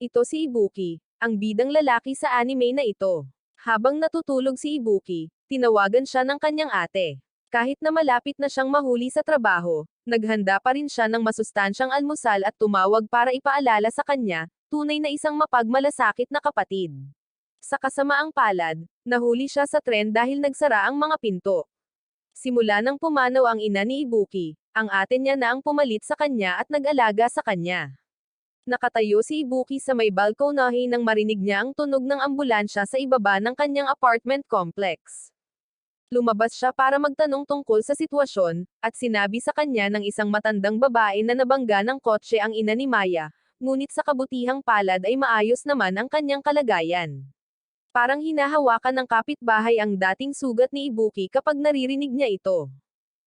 Ito si Ibuki, ang bidang lalaki sa anime na ito. Habang natutulog si Ibuki, tinawagan siya ng kanyang ate. Kahit na malapit na siyang mahuli sa trabaho, naghanda pa rin siya ng masustansyang almusal at tumawag para ipaalala sa kanya, tunay na isang mapagmalasakit na kapatid. Sa kasamaang palad, nahuli siya sa tren dahil nagsara ang mga pinto. Simula nang pumanaw ang ina ni Ibuki, ang ate niya na ang pumalit sa kanya at nag-alaga sa kanya. Nakatayo si Ibuki sa may balkonahe nang marinig niya ang tunog ng ambulansya sa ibaba ng kanyang apartment complex. Lumabas siya para magtanong tungkol sa sitwasyon, at sinabi sa kanya ng isang matandang babae na nabangga ng kotse ang ina ni Maya, ngunit sa kabutihang palad ay maayos naman ang kanyang kalagayan. Parang hinahawakan ng kapitbahay ang dating sugat ni Ibuki kapag naririnig niya ito.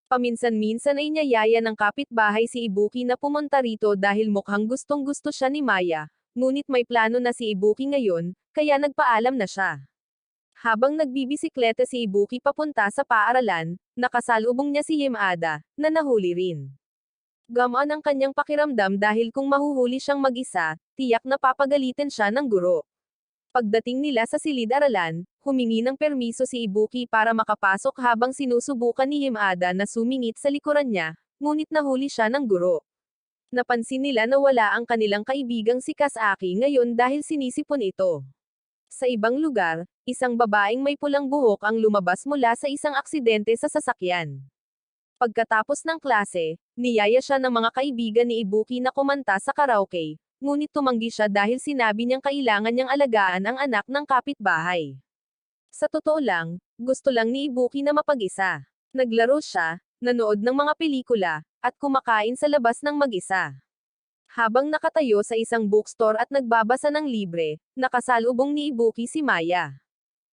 Paminsan-minsan ay niyayaya ng kapitbahay si Ibuki na pumunta rito dahil mukhang gustong-gusto siya ni Maya, ngunit may plano na si Ibuki ngayon, kaya nagpaalam na siya. Habang nagbibisikleta si Ibuki papunta sa paaralan, nakasalubong niya si Yamada, na nahuli rin. Gamaan ang kanyang pakiramdam dahil kung mahuhuli siyang mag-isa, tiyak na papagalitan siya ng guro. Pagdating nila sa silid-aralan, humingi ng permiso si Ibuki para makapasok habang sinusubukan ni Yamada na sumingit sa likuran niya, ngunit nahuli siya ng guro. Napansin nila na wala ang kanilang kaibigang si Kasaki ngayon dahil sinisipon ito. Sa ibang lugar, isang babaeng may pulang buhok ang lumabas mula sa isang aksidente sa sasakyan. Pagkatapos ng klase, niyaya siya ng mga kaibigan ni Ibuki na kumanta sa karaoke, ngunit tumanggi siya dahil sinabi niyang kailangan niyang alagaan ang anak ng kapitbahay. Sa totoo lang, gusto lang ni Ibuki na mapag-isa. Naglaro siya, nanood ng mga pelikula, at kumakain sa labas ng mag-isa. Habang nakatayo sa isang bookstore at nagbabasa ng libre, nakasalubong ni Ibuki si Maya.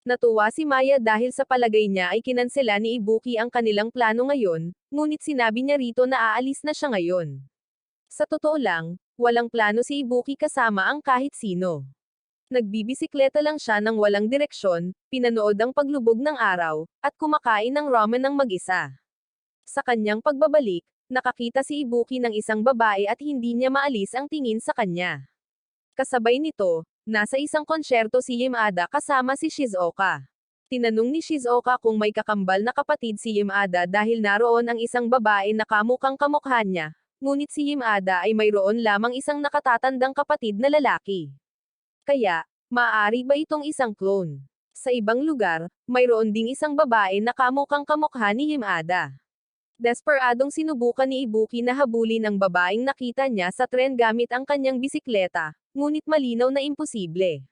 Natuwa si Maya dahil sa palagay niya ay kinansela ni Ibuki ang kanilang plano ngayon, ngunit sinabi niya rito na aalis na siya ngayon. Sa totoo lang, walang plano si Ibuki kasama ang kahit sino. Nagbibisikleta lang siya ng walang direksyon, pinanood ang paglubog ng araw, at kumakain ng ramen ng mag-isa. Sa kanyang pagbabalik, nakakita si Ibuki ng isang babae at hindi niya maalis ang tingin sa kanya. Kasabay nito, nasa isang konsyerto si Yamada kasama si Shizuoka. Tinanong ni Shizuoka kung may kakambal na kapatid si Yamada dahil naroon ang isang babae na kamukhang kamukha niya, ngunit si Yamada ay mayroon lamang isang nakatatandang kapatid na lalaki. Kaya, maaari ba itong isang clone? Sa ibang lugar, mayroon ding isang babae na kamukhang kamukha ni Yamada. Desperadong sinubukan ni Ibuki na habulin ang babaeng nakita niya sa tren gamit ang kanyang bisikleta, ngunit malinaw na imposible.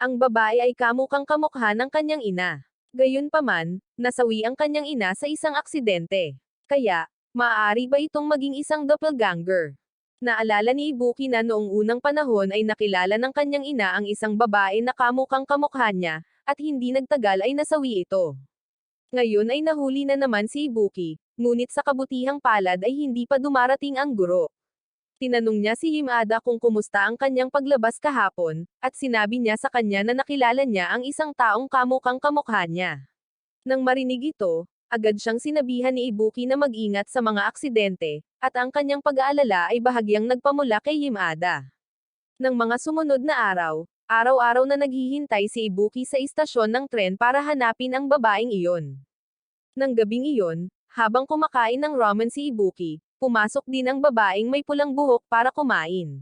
Ang babae ay kamukhang kamukha ng kanyang ina. Gayunpaman, nasawi ang kanyang ina sa isang aksidente. Kaya, maaari ba itong maging isang doppelganger? Naalala ni Ibuki na noong unang panahon ay nakilala ng kanyang ina ang isang babae na kamukhang kamukha niya, at hindi nagtagal ay nasawi ito. Ngayon ay nahuli na naman si Ibuki, ngunit sa kabutihang palad ay hindi pa dumarating ang guro. Tinanong niya si Yamada kung kumusta ang kanyang paglabas kahapon, at sinabi niya sa kanya na nakilala niya ang isang taong kamukhang kamukha niya. Nang marinig ito, agad siyang sinabihan ni Ibuki na mag-ingat sa mga aksidente, at ang kanyang pag-aalala ay bahagyang nagpamula kay Yamada. Nang mga sumunod na araw, araw-araw na naghihintay si Ibuki sa istasyon ng tren para hanapin ang babaeng iyon. Nang gabing iyon, habang kumakain ng ramen si Ibuki, pumasok din ang babaeng may pulang buhok para kumain.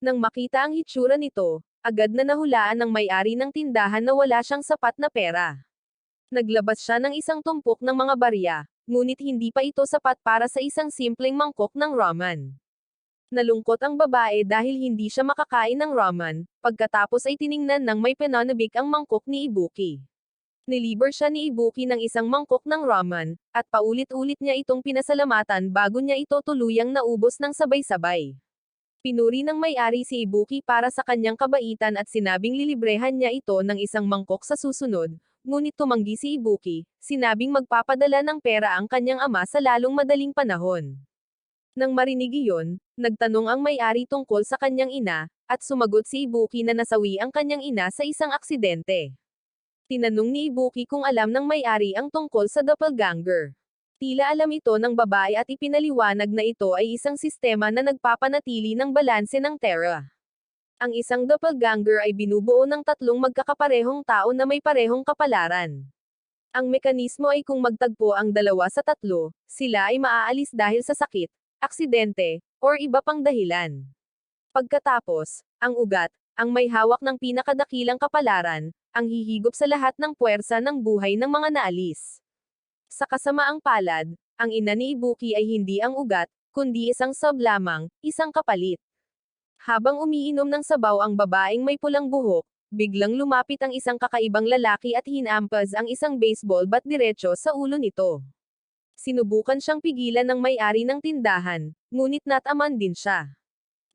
Nang makita ang hitsura nito, agad na nahulaan ng may-ari ng tindahan na wala siyang sapat na pera. Naglabas siya ng isang tumpok ng mga barya, ngunit hindi pa ito sapat para sa isang simpleng mangkok ng ramen. Nalungkot ang babae dahil hindi siya makakain ng ramen, pagkatapos ay tiningnan ng may pananabik ang mangkok ni Ibuki. Niliber siya ni Ibuki ng isang mangkok ng ramen, at paulit-ulit niya itong pinasalamatan bago niya ito tuluyang naubos ng sabay-sabay. Pinuri ng may-ari si Ibuki para sa kanyang kabaitan at sinabing lilibrehan niya ito ng isang mangkok sa susunod, ngunit tumanggi si Ibuki, sinabing magpapadala ng pera ang kanyang ama sa lalong madaling panahon. Nang marinig iyon, nagtanong ang may-ari tungkol sa kanyang ina, at sumagot si Ibuki na nasawi ang kanyang ina sa isang aksidente. Tinanong ni Ibuki kung alam ng may-ari ang tungkol sa doppelganger. Tila alam ito ng babae at ipinaliwanag na ito ay isang sistema na nagpapanatili ng balanse ng Terra. Ang isang doppelganger ay binubuo ng tatlong magkakaparehong tao na may parehong kapalaran. Ang mekanismo ay kung magtagpo ang dalawa sa tatlo, sila ay maaalis dahil sa sakit, aksidente, or iba pang dahilan. Pagkatapos, ang ugat, ang may hawak ng pinakadakilang kapalaran, ang hihigop sa lahat ng puwersa ng buhay ng mga naalis. Sa kasamaang palad, ang ina ni Ibuki ay hindi ang ugat, kundi isang sub lamang, isang kapalit. Habang umiinom ng sabaw ang babaeng may pulang buhok, biglang lumapit ang isang kakaibang lalaki at hinampas ang isang baseball bat diretso sa ulo nito. Sinubukan siyang pigilan ng may-ari ng tindahan, ngunit nataman din siya.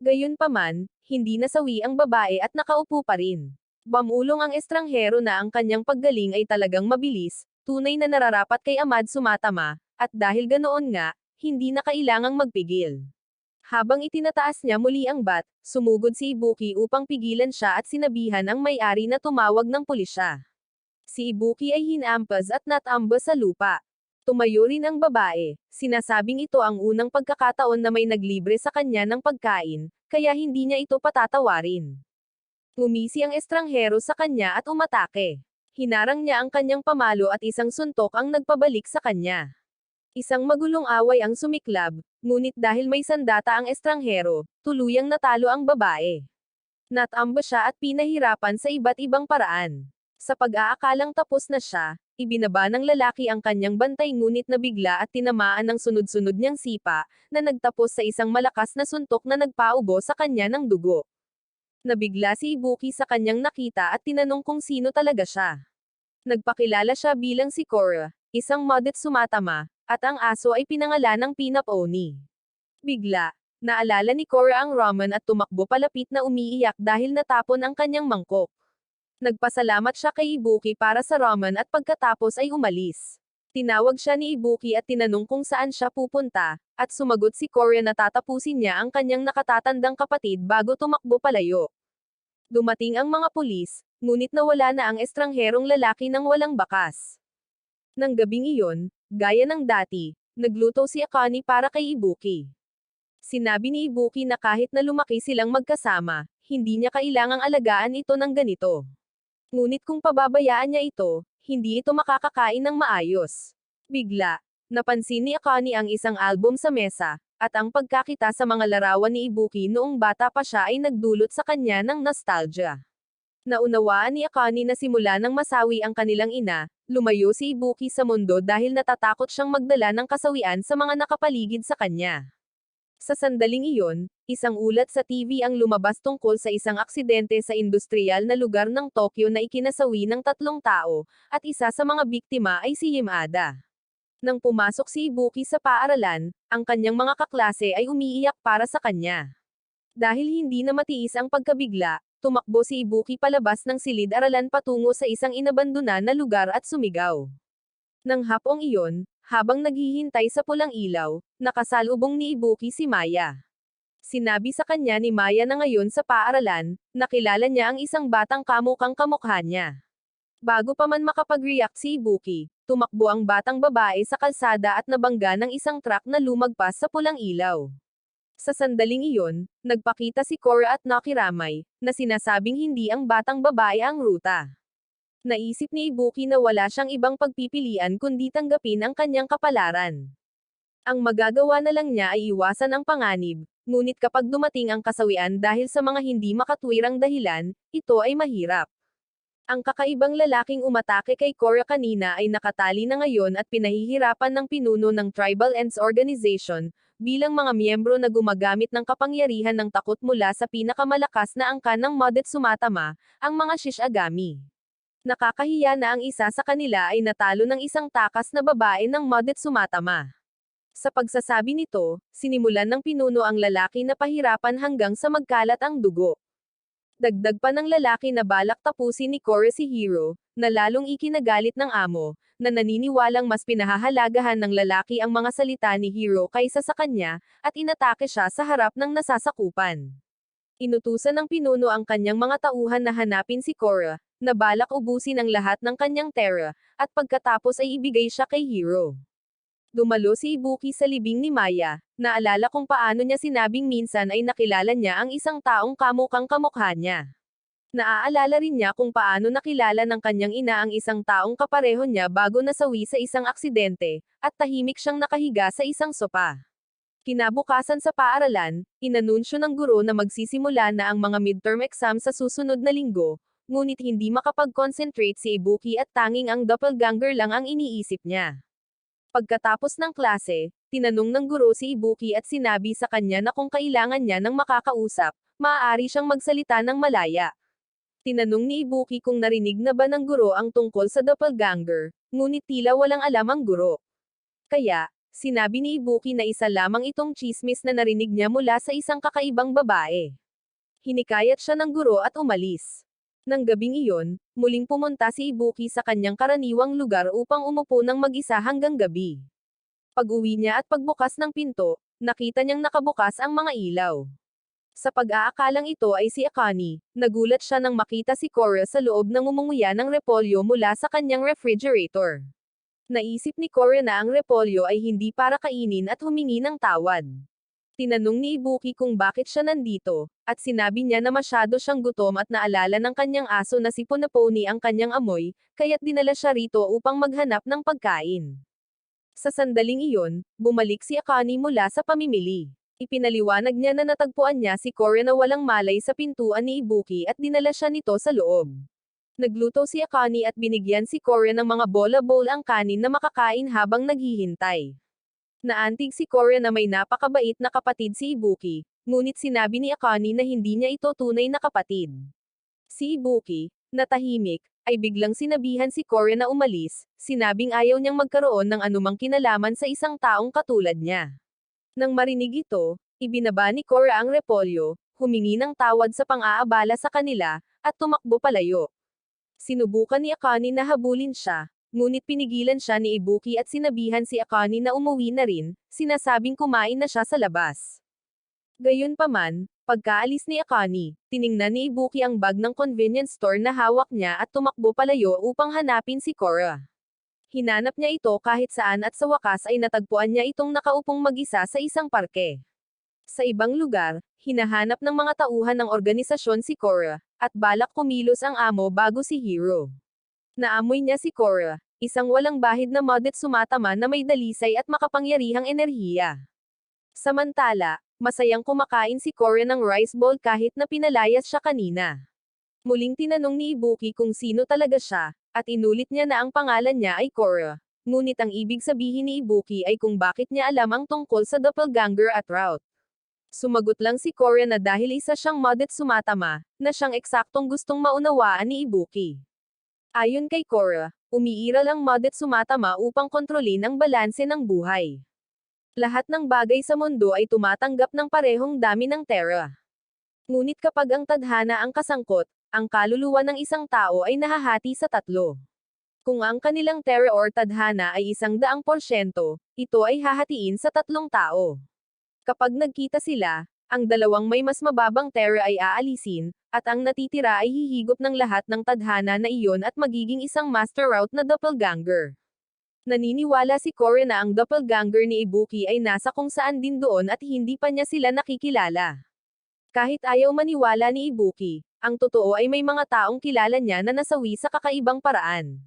Gayunpaman, hindi nasawi ang babae at nakaupo pa rin. Bamulong ang estranghero na ang kanyang paggaling ay talagang mabilis, tunay na nararapat kay Ahmad Sumatama, at dahil ganoon nga, hindi na kailangang magpigil. Habang itinataas niya muli ang bat, sumugod si Ibuki upang pigilan siya at sinabihan ang may-ari na tumawag ng pulisya. Si Ibuki ay hinampas at natambas sa lupa. Tumayo rin ang babae, sinasabing ito ang unang pagkakataon na may naglibre sa kanya ng pagkain, kaya hindi niya ito patatawarin. Umisi ang estranghero sa kanya at umatake. Hinarang niya ang kanyang pamalo at isang suntok ang nagpabalik sa kanya. Isang magulong away ang sumiklab, ngunit dahil may sandata ang estranghero, tuluyang natalo ang babae. Natamba siya at pinahirapan sa iba't ibang paraan. Sa pag-aakalang tapos na siya, ibinaba ng lalaki ang kanyang bantay ngunit nabigla at tinamaan ng sunod-sunod niyang sipa, na nagtapos sa isang malakas na suntok na nagpaubo sa kanya ng dugo. Nabigla si Ibuki sa kanyang nakita at tinanong kung sino talaga siya. Nagpakilala siya bilang si Cora, isang Madet Sumatama, at ang aso ay pinangalanang Pinap Oni. Bigla, naalala ni Cora ang ramen at tumakbo palapit na umiiyak dahil natapon ang kanyang mangkok. Nagpasalamat siya kay Ibuki para sa ramen at pagkatapos ay umalis. Tinawag siya ni Ibuki at tinanong kung saan siya pupunta, at sumagot si Cora na tatapusin niya ang kanyang nakatatandang kapatid bago tumakbo palayo. Dumating ang mga pulis, ngunit nawala na ang estrangherong lalaki nang walang bakas. Nang gabing iyon, gaya ng dati, nagluto si Akane para kay Ibuki. Sinabi ni Ibuki na kahit na lumaki silang magkasama, hindi niya kailangang alagaan ito ng ganito. Ngunit kung pababayaan niya ito, hindi ito makakakain ng maayos. Bigla, napansin ni Akane ang isang album sa mesa, at ang pagkakita sa mga larawan ni Ibuki noong bata pa siya ay nagdulot sa kanya ng nostalgia. Naunawaan ni Akane na simula nang masawi ang kanilang ina, lumayo si Ibuki sa mundo dahil natatakot siyang magdala ng kasawian sa mga nakapaligid sa kanya. Sa sandaling iyon, isang ulat sa TV ang lumabas tungkol sa isang aksidente sa industriyal na lugar ng Tokyo na ikinasawi ng 3 tao, at isa sa mga biktima ay si Yamada. Nang pumasok si Ibuki sa paaralan, ang kanyang mga kaklase ay umiiyak para sa kanya. Dahil hindi na matiis ang pagkabigla, tumakbo si Ibuki palabas ng silid-aralan patungo sa isang inabandonan na lugar at sumigaw. Nang hapong iyon, habang naghihintay sa pulang ilaw, nakasalubong ni Ibuki si Maya. Sinabi sa kanya ni Maya na ngayon sa paaralan, nakilala niya ang isang batang kamukang kamukha niya. Bago pa man makapag-react si Ibuki, tumakbo ang batang babae sa kalsada at nabangga ng isang truck na lumagpas sa pulang ilaw. Sa sandaling iyon, nagpakita si Cora at nakiramay, na sinasabing hindi ang batang babae ang ruta. Naisip ni Ibuki na wala siyang ibang pagpipilian kundi tanggapin ang kanyang kapalaran. Ang magagawa na lang niya ay iwasan ang panganib, ngunit kapag dumating ang kasawian dahil sa mga hindi makatwirang dahilan, ito ay mahirap. Ang kakaibang lalaking umatake kay Cora kanina ay nakatali na ngayon at pinahihirapan ng pinuno ng Tribal Ends Organization, bilang mga miyembro na gumagamit ng kapangyarihan ng takot mula sa pinakamalakas na angkan ng Madet Sumatama, ang mga Shishigami. Nakakahiya na ang isa sa kanila ay natalo ng isang takas na babae ng Madet Sumatama. Sa pagsasabi nito, sinimulan ng pinuno ang lalaki na pahirapan hanggang sa magkalat ang dugo. Dagdag pa ng lalaki na balak tapusin ni Cora si Hiro, na lalong ikinagalit ng amo, na naniniwalang mas pinahahalagahan ng lalaki ang mga salita ni Hiro kaysa sa kanya, at inatake siya sa harap ng nasasakupan. Inutusan ng pinuno ang kanyang mga tauhan na hanapin si Cora, na balak ubusin ang lahat ng kanyang tera, at pagkatapos ay ibigay siya kay Hiro. Dumalo si Ibuki sa libing ni Maya, naalala kung paano niya sinabing minsan ay nakilala niya ang isang taong kamukang kamukha niya. Naaalala rin niya kung paano nakilala ng kanyang ina ang isang taong kapareho niya bago nasawi sa isang aksidente, at tahimik siyang nakahiga sa isang sopa. Kinabukasan sa paaralan, inanunsyo ng guro na magsisimula na ang mga midterm exam sa susunod na linggo, ngunit hindi makapag-concentrate si Ibuki at tanging ang doppelganger lang ang iniisip niya. Pagkatapos ng klase, tinanong ng guro si Ibuki at sinabi sa kanya na kung kailangan niya ng makakausap, maaari siyang magsalita ng malaya. Tinanong ni Ibuki kung narinig na ba ng guro ang tungkol sa doppelganger, ngunit tila walang alam ang guro. Kaya, sinabi ni Ibuki na isa lamang itong tsismis na narinig niya mula sa isang kakaibang babae. Hinikayat siya ng guro at umalis. Nang gabing iyon, muling pumunta si Ibuki sa kanyang karaniwang lugar upang umupo ng mag-isa hanggang gabi. Pag-uwi niya at pagbukas ng pinto, nakita niyang nakabukas ang mga ilaw. Sa pag-aakalang ito ay si Akane, nagulat siya nang makita si Korra sa loob ng umunguya ng repolyo mula sa kanyang refrigerator. Naisip ni Korra na ang repolyo ay hindi para kainin at humingi ng tawad. Tinanong ni Ibuki kung bakit siya nandito, at sinabi niya na masyado siyang gutom at naalala ng kanyang aso na si Punaponi ang kanyang amoy, kaya't dinala siya rito upang maghanap ng pagkain. Sa sandaling iyon, bumalik si Akane mula sa pamimili. Ipinaliwanag niya na natagpuan niya si Korra na walang malay sa pintuan ni Ibuki at dinala siya nito sa loob. Nagluto si Akane at binigyan si Korra ng mga bola-bowl ang kanin na makakain habang naghihintay. Naantig si Korra na may napakabait na kapatid si Ibuki, ngunit sinabi ni Akane na hindi niya ito tunay na kapatid. Si Ibuki, na tahimik, ay biglang sinabihan si Korra na umalis, sinabing ayaw niyang magkaroon ng anumang kinalaman sa isang taong katulad niya. Nang marinig ito, ibinaba ni Korra ang repolyo, humingi ng tawad sa pang-aabala sa kanila, at tumakbo palayo. Sinubukan ni Akane na habulin siya, ngunit pinigilan siya ni Ibuki at sinabihan si Akane na umuwi na rin, sinasabing kumain na siya sa labas. Gayunpaman, pagkaalis ni Akane, tiningnan ni Ibuki ang bag ng convenience store na hawak niya at tumakbo palayo upang hanapin si Korra. Hinanap niya ito kahit saan at sa wakas ay natagpuan niya itong nakaupong mag-isa sa isang parke. Sa ibang lugar, hinahanap ng mga tauhan ng organisasyon si Korra, at balak kumilos ang amo bago si Hiro. Naamoy niya si Korra, isang walang bahid na modet sumatama na may dalisay at makapangyarihang enerhiya. Samantala, masayang kumakain si Korra ng rice bowl kahit na pinalayas siya kanina. Muling tinanong ni Ibuki kung sino talaga siya, at inulit niya na ang pangalan niya ay Korra. Ngunit ang ibig sabihin ni Ibuki ay kung bakit niya alam ang tungkol sa doppelganger at route. Sumagot lang si Korra na dahil isa siyang modet sumatama, na siyang eksaktong gustong maunawaan ni Ibuki. Ayon kay Korra, umiiral ang modet sumatama upang kontrolin ang balanse ng buhay. Lahat ng bagay sa mundo ay tumatanggap ng parehong dami ng tera. Ngunit kapag ang tadhana ang kasangkot, ang kaluluwa ng isang tao ay nahahati sa tatlo. Kung ang kanilang tera or tadhana ay 100%, ito ay hahatiin sa tatlong tao. Kapag nagkita sila, ang dalawang may mas mababang tera ay aalisin, at ang natitira ay hihigop ng lahat ng tadhana na iyon at magiging isang master route na doppelganger. Naniniwala si Korra na ang doppelganger ni Ibuki ay nasa kung saan din doon at hindi pa niya sila nakikilala. Kahit ayaw maniwala ni Ibuki, ang totoo ay may mga taong kilala niya na nasawi sa kakaibang paraan.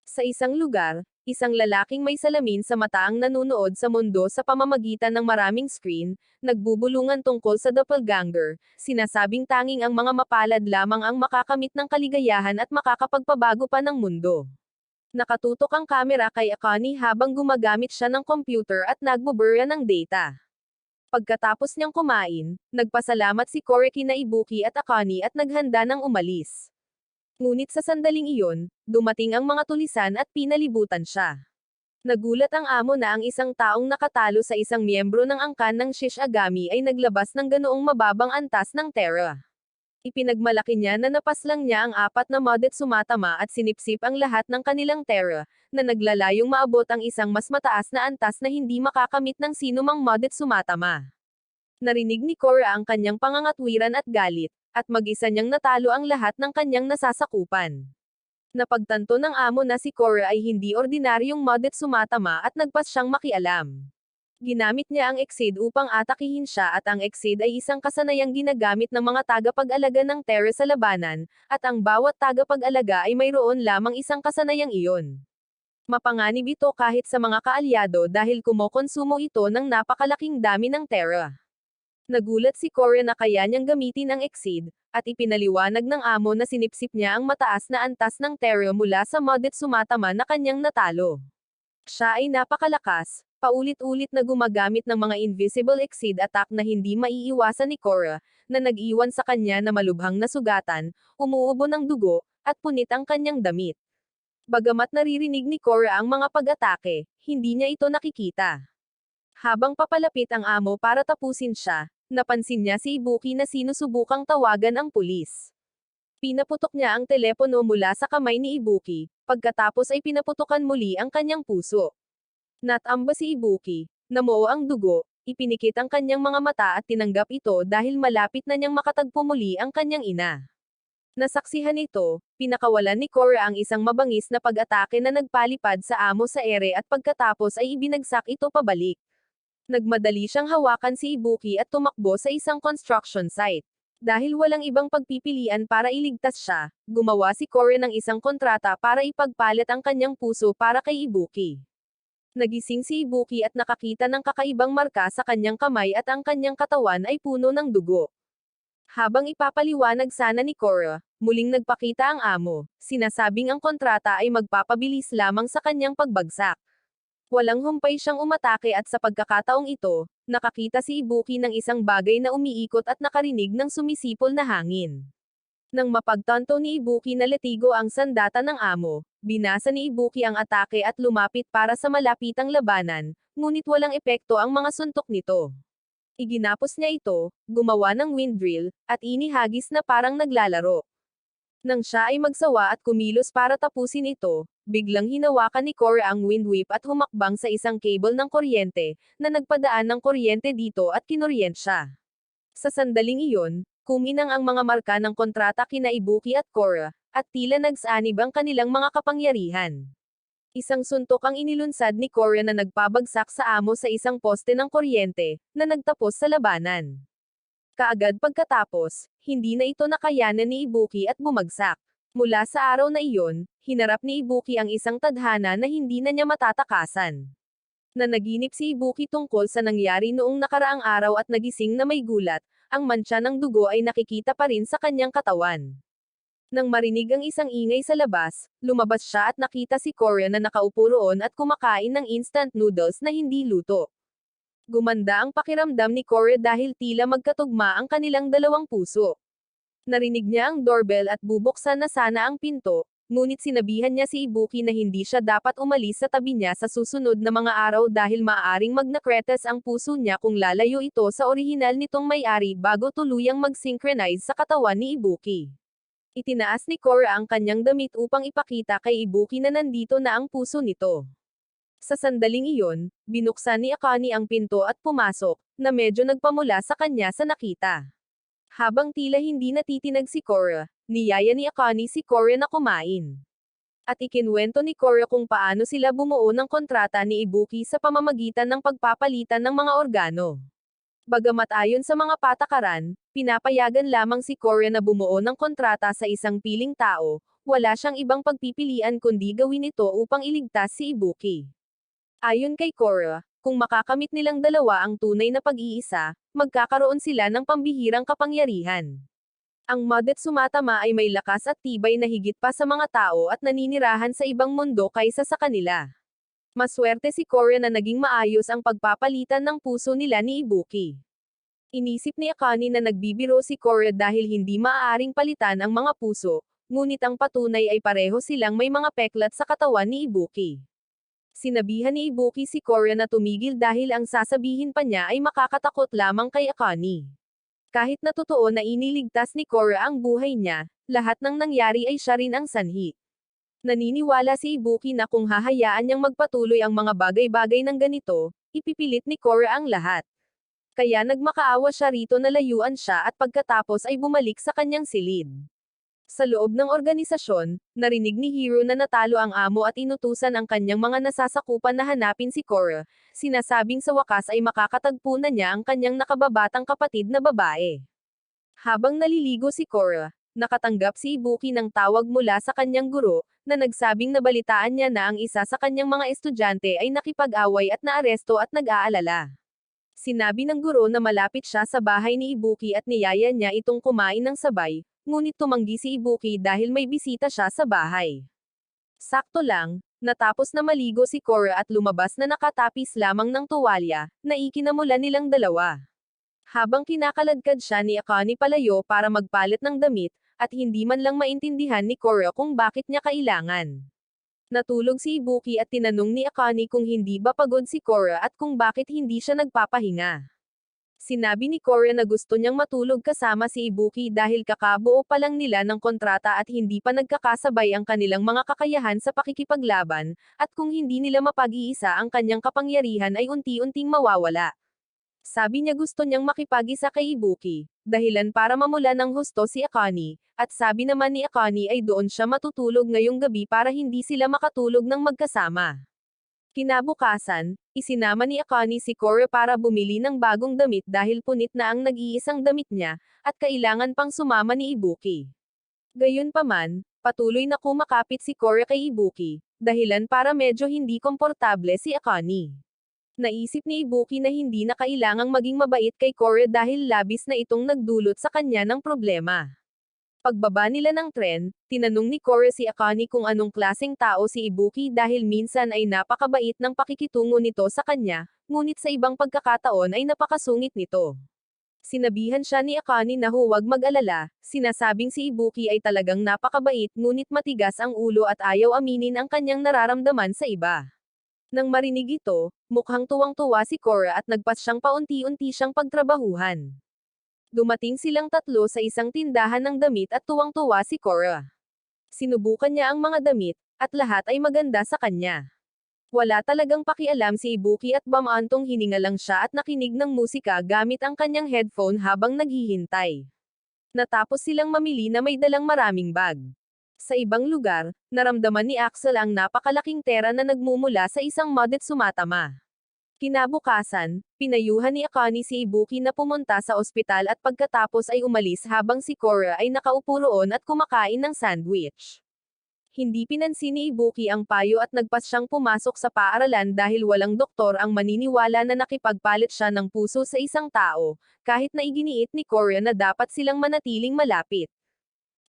Sa isang lugar, isang lalaking may salamin sa mata ang nanunood sa mundo sa pamamagitan ng maraming screen, nagbubulungan tungkol sa doppelganger, sinasabing tanging ang mga mapalad lamang ang makakamit ng kaligayahan at makakapagpabago pa ng mundo. Nakatutok ang kamera kay Akane habang gumagamit siya ng computer at nagbubura ng data. Pagkatapos niyang kumain, nagpasalamat si Korra kina Ibuki at Akane at naghanda ng umalis. Ngunit sa sandaling iyon, dumating ang mga tulisan at pinalibutan siya. Nagulat ang amo na ang isang taong nakatalo sa isang miyembro ng angkan ng Shishigami ay naglabas ng ganoong mababang antas ng tera. Ipinagmalaki niya na napaslang niya ang 4 na modet sumatama at sinipsip ang lahat ng kanilang tera, na naglalayong maabot ang isang mas mataas na antas na hindi makakamit ng sinumang modet sumatama. Narinig ni Korra ang kanyang pangangatwiran at galit, at mag-isa niyang natalo ang lahat ng kanyang nasasakupan. Napagtanto ng amo na si Korra ay hindi ordinaryong Madet Sumatama at nagpas siyang makialam. Ginamit niya ang Exceed upang atakihin siya at ang Exceed ay isang kasanayang ginagamit ng mga tagapag-alaga ng Terra sa labanan, at ang bawat tagapag-alaga ay mayroon lamang isang kasanayang iyon. Mapanganib ito kahit sa mga kaalyado dahil kumokonsumo ito ng napakalaking dami ng Terra. Nagulat si Korra na kaya niyang gamitin ang Exceed, at ipinaliwanag ng amo na sinipsip niya ang mataas na antas ng Terra mula sa Madet Sumatama na kanyang natalo. Siya ay napakalakas, paulit-ulit na gumagamit ng mga invisible exceed attack na hindi maiiwasan ni Korra, na nag-iwan sa kanya na malubhang na sugatan, umuubo ng dugo, at punit ang kanyang damit. Bagamat naririnig ni Korra ang mga pag-atake, hindi niya ito nakikita. Habang papalapit ang amo para tapusin siya, napansin niya si Ibuki na sinusubukang tawagan ang pulis. Pinaputok niya ang telepono mula sa kamay ni Ibuki, pagkatapos ay pinaputukan muli ang kanyang puso. Natamba si Ibuki, namuo ang dugo, ipinikit ang kanyang mga mata at tinanggap ito dahil malapit na niyang makatagpo muli ang kanyang ina. Nasaksihan ito, pinakawalan ni Korra ang isang mabangis na pag-atake na nagpalipad sa amo sa ere at pagkatapos ay ibinagsak ito pabalik. Nagmadali siyang hawakan si Ibuki at tumakbo sa isang construction site. Dahil walang ibang pagpipilian para iligtas siya, gumawa si Korra ng isang kontrata para ipagpalit ang kanyang puso para kay Ibuki. Nagising si Ibuki at nakakita ng kakaibang marka sa kanyang kamay at ang kanyang katawan ay puno ng dugo. Habang ipapaliwanag sana ni Korra, muling nagpakita ang amo, sinasabing ang kontrata ay magpapabilis lamang sa kanyang pagbagsak. Walang humpay siyang umatake at sa pagkakataong ito, nakakita si Ibuki ng isang bagay na umiikot at nakarinig ng sumisipol na hangin. Nang mapagtanto ni Ibuki na letigo ang sandata ng amo, binasa ni Ibuki ang atake at lumapit para sa malapitang labanan, ngunit walang epekto ang mga suntok nito. Iginapos niya ito, gumawa ng wind drill, at inihagis na parang naglalaro. Nang siya ay magsawa at kumilos para tapusin ito, biglang hinawakan ni Korra ang wind whip at humakbang sa isang cable ng kuryente, na nagpadaan ng kuryente dito at kinuryent siya. Sa sandaling iyon, kuminang ang mga marka ng kontrata kina Ibuki at Korra, at tila nagsanib ang kanilang mga kapangyarihan. Isang suntok ang inilunsad ni Korra na nagpabagsak sa amo sa isang poste ng kuryente, na nagtapos sa labanan. Kaagad pagkatapos, hindi na ito nakayanan ni Ibuki at bumagsak. Mula sa araw na iyon, hinarap ni Ibuki ang isang tadhana na hindi na niya matatakasan. Nanaginip si Ibuki tungkol sa nangyari noong nakaraang araw at nagising na may gulat, ang mantsa ng dugo ay nakikita pa rin sa kanyang katawan. Nang marinig ang isang ingay sa labas, lumabas siya at nakita si Korra na nakaupo roon at kumakain ng instant noodles na hindi luto. Gumanda ang pakiramdam ni Korra dahil tila magkatugma ang kanilang dalawang puso. Narinig niya ang doorbell at bubuksan na sana ang pinto, ngunit sinabihan niya si Ibuki na hindi siya dapat umalis sa tabi niya sa susunod na mga araw dahil maaaring magnakretes ang puso niya kung lalayo ito sa orihinal nitong may-ari bago tuluyang mag-synchronize sa katawan ni Ibuki. Itinaas ni Korra ang kanyang damit upang ipakita kay Ibuki na nandito na ang puso nito. Sa sandaling iyon, binuksan ni Akane ang pinto at pumasok, na medyo nagpamula sa kanya sa nakita. Habang tila hindi natitinag si Korra, niyaya ni Akane si Korra na kumain. At ikinwento ni Korra kung paano sila bumuo ng kontrata ni Ibuki sa pamamagitan ng pagpapalitan ng mga organo. Bagamat ayon sa mga patakaran, pinapayagan lamang si Korra na bumuo ng kontrata sa isang piling tao, wala siyang ibang pagpipilian kundi gawin ito upang iligtas si Ibuki. Ayon kay Korra, kung makakamit nilang dalawa ang tunay na pag-iisa, magkakaroon sila ng pambihirang kapangyarihan. Ang Madet Sumatama ay may lakas at tibay na higit pa sa mga tao at naninirahan sa ibang mundo kaysa sa kanila. Maswerte si Korra na naging maayos ang pagpapalitan ng puso nila ni Ibuki. Inisip ni Akane na nagbibiro si Korra dahil hindi maaaring palitan ang mga puso, ngunit ang patunay ay pareho silang may mga peklat sa katawan ni Ibuki. Sinabihan ni Ibuki si Korra na tumigil dahil ang sasabihin pa niya ay makakatakot lamang kay Akane. Kahit na totoo na iniligtas ni Korra ang buhay niya, lahat ng nangyari ay siya rin ang sanhi. Naniniwala si Ibuki na kung hahayaan niyang magpatuloy ang mga bagay-bagay ng ganito, ipipilit ni Korra ang lahat. Kaya nagmakaawa siya rito na layuan siya at pagkatapos ay bumalik sa kanyang silid. Sa loob ng organisasyon, narinig ni Hiro na natalo ang amo at inutusan ang kanyang mga nasasakupan na hanapin si Korra, sinasabing sa wakas ay makakatagpo na niya ang kanyang nakababatang kapatid na babae. Habang naliligo si Korra, nakatanggap si Ibuki ng tawag mula sa kanyang guro, na nagsabing nabalitaan niya na ang isa sa kanyang mga estudyante ay nakipag-away at naaresto at nag-aalala. Sinabi ng guro na malapit siya sa bahay ni Ibuki at niyaya niya itong kumain ng sabay, ngunit tumanggi si Ibuki dahil may bisita siya sa bahay. Sakto lang, natapos na maligo si Korra at lumabas na nakatapis lamang ng tuwalya, na ikinamulan nilang dalawa. Habang kinakaladkad siya ni Akane palayo para magpalit ng damit, at hindi man lang maintindihan ni Korra kung bakit niya kailangan. Natulog si Ibuki at tinanong ni Akane kung hindi ba pagod si Korra at kung bakit hindi siya nagpapahinga. Sinabi ni Korra na gusto niyang matulog kasama si Ibuki dahil kakabuo pa lang nila ng kontrata at hindi pa nagkakasabay ang kanilang mga kakayahan sa pakikipaglaban, at kung hindi nila mapag-iisa ang kanyang kapangyarihan ay unti-unting mawawala. Sabi niya gusto niyang makipag-isa kay Ibuki, dahilan para mamula ng husto si Akane, at sabi naman ni Akane ay doon siya matutulog ngayong gabi para hindi sila makatulog ng magkasama. Kinabukasan, isinama ni Akane si Korra para bumili ng bagong damit dahil punit na ang nag-iisang damit niya, at kailangan pang sumama ni Ibuki. Gayunpaman, patuloy na kumakapit si Korra kay Ibuki, dahilan para medyo hindi komportable si Akane. Naisip ni Ibuki na hindi na kailangang maging mabait kay Korra dahil labis na itong nagdulot sa kanya ng problema. Pagbaba nila ng tren, tinanong ni Korra si Akane kung anong klaseng tao si Ibuki dahil minsan ay napakabait ng pakikitungo nito sa kanya, ngunit sa ibang pagkakataon ay napakasungit nito. Sinabihan siya ni Akane na huwag mag-alala, sinasabing si Ibuki ay talagang napakabait ngunit matigas ang ulo at ayaw aminin ang kanyang nararamdaman sa iba. Nang marinig ito, mukhang tuwang-tuwa si Korra at nagpas siyang paunti-unti siyang pagtrabahuhan. Dumating silang tatlo sa isang tindahan ng damit at tuwang-tuwa si Korra. Sinubukan niya ang mga damit, at lahat ay maganda sa kanya. Wala talagang pakialam si Ibuki at bamaantong hininga lang siya at nakinig ng musika gamit ang kanyang headphone habang naghihintay. Natapos silang mamili na may dalang maraming bag. Sa ibang lugar, naramdaman ni Axel ang napakalaking tera na nagmumula sa isang modet sumatama. Kinabukasan, pinayuhan ni Akane si Ibuki na pumunta sa ospital at pagkatapos ay umalis habang si Korra ay nakaupo roon at kumakain ng sandwich. Hindi pinansin ni Ibuki ang payo at nagpas siyang pumasok sa paaralan dahil walang doktor ang maniniwala na nakipagpalit siya ng puso sa isang tao, kahit na iginiit ni Korra na dapat silang manatiling malapit.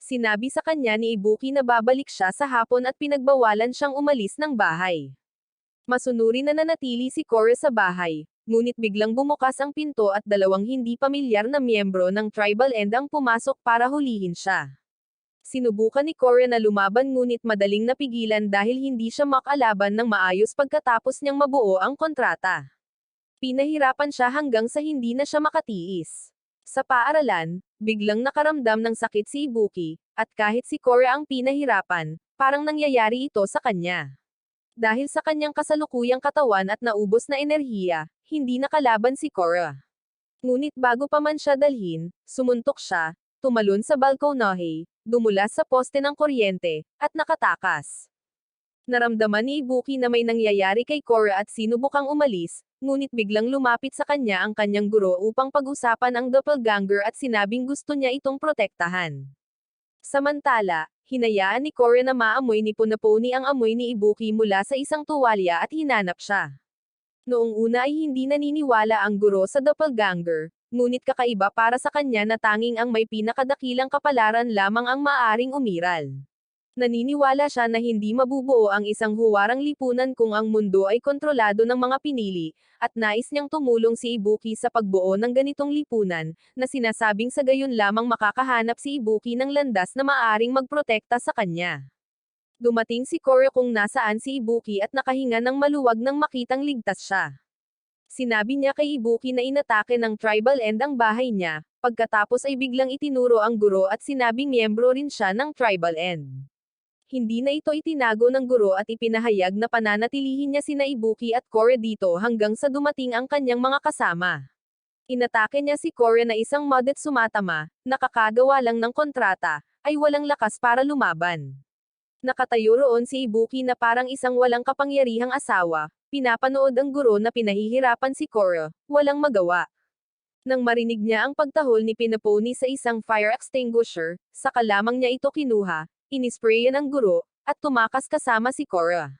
Sinabi sa kanya ni Ibuki na babalik siya sa hapon at pinagbawalan siyang umalis ng bahay. Masunuri na nanatili si Korra sa bahay, ngunit biglang bumukas ang pinto at dalawang hindi pamilyar na miyembro ng Tribal End ang pumasok para hulihin siya. Sinubukan ni Korra na lumaban ngunit madaling napigilan dahil hindi siya makalaban ng maayos pagkatapos niyang mabuo ang kontrata. Pinahirapan siya hanggang sa hindi na siya makatiis. Sa paaralan, biglang nakaramdam ng sakit si Ibuki, at kahit si Korra ang pinahirapan, parang nangyayari ito sa kanya. Dahil sa kanyang kasalukuyang katawan at naubos na enerhiya, hindi nakalaban si Korra. Ngunit bago pa man siya dalhin, sumuntok siya, tumalon sa balkonahe, dumulas sa poste ng kuryente, at nakatakas. Naramdaman ni Ibuki na may nangyayari kay Korra at sinubukang umalis, ngunit biglang lumapit sa kanya ang kanyang guro upang pag-usapan ang doppelganger at sinabing gusto niya itong protektahan. Samantala, hinayaan ni Korra na maamoy ni Punaponi ang amoy ni Ibuki mula sa isang tuwalya at hinanap siya. Noong una ay hindi naniniwala ang guro sa doppelganger, ngunit kakaiba para sa kanya na tanging ang may pinakadakilang kapalaran lamang ang maaaring umiral. Naniniwala siya na hindi mabubuo ang isang huwarang lipunan kung ang mundo ay kontrolado ng mga pinili, at nais niyang tumulong si Ibuki sa pagbuo ng ganitong lipunan, na sinasabing sa gayon lamang makakahanap si Ibuki ng landas na maaaring magprotekta sa kanya. Dumating si Korra kung nasaan si Ibuki at nakahinga ng maluwag nang makitang ligtas siya. Sinabi niya kay Ibuki na inatake ng Tribal End ang bahay niya, pagkatapos ay biglang itinuro ang guro at sinabing miyembro rin siya ng Tribal End. Hindi na ito itinago ng guro at ipinahayag na pananatilihin niya sina Ibuki at Korra dito hanggang sa dumating ang kanyang mga kasama. Inatake niya si Korra na isang modet sumatama, nakakagawa lang ng kontrata, ay walang lakas para lumaban. Nakatayo roon si Ibuki na parang isang walang kapangyarihang asawa, pinapanood ang guro na pinahihirapan si Korra, walang magawa. Nang marinig niya ang pagtahol ni Pinaponi sa isang fire extinguisher, saka lamang niya ito kinuha, inisprayan ang guro, at tumakas kasama si Korra.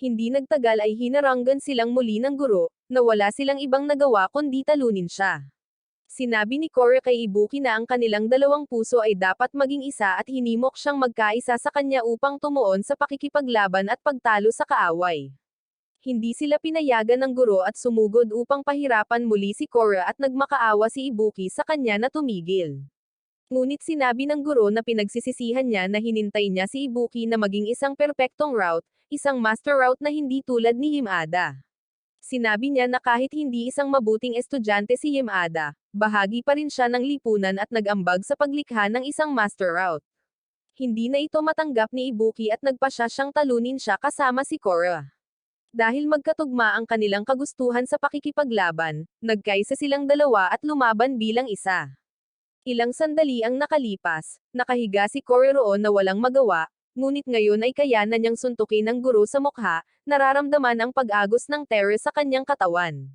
Hindi nagtagal ay hinaranggan silang muli ng guro, na wala silang ibang nagawa kundi talunin siya. Sinabi ni Korra kay Ibuki na ang kanilang dalawang puso ay dapat maging isa at hinimok siyang magkaisa sa kanya upang tumuon sa pakikipaglaban at pagtalo sa kaaway. Hindi sila pinayagan ng guro at sumugod upang pahirapan muli si Korra at nagmakaawa si Ibuki sa kanya na tumigil. Ngunit sinabi ng guro na pinagsisisihan niya na hinintay niya si Ibuki na maging isang perpektong route, isang master route na hindi tulad ni Himada. Sinabi niya na kahit hindi isang mabuting estudyante si Himada, bahagi pa rin siya ng lipunan at nag-ambag sa paglikha ng isang master route. Hindi na ito matanggap ni Ibuki at nagpasya siyang talunin siya kasama si Korra. Dahil magkatugma ang kanilang kagustuhan sa pakikipaglaban, nagkaisa silang dalawa at lumaban bilang isa. Ilang sandali ang nakalipas, nakahiga si Korra roon na walang magawa, ngunit ngayon ay kaya na niyang suntukin ng guro sa mukha, nararamdaman ang pag-agos ng terror sa kanyang katawan.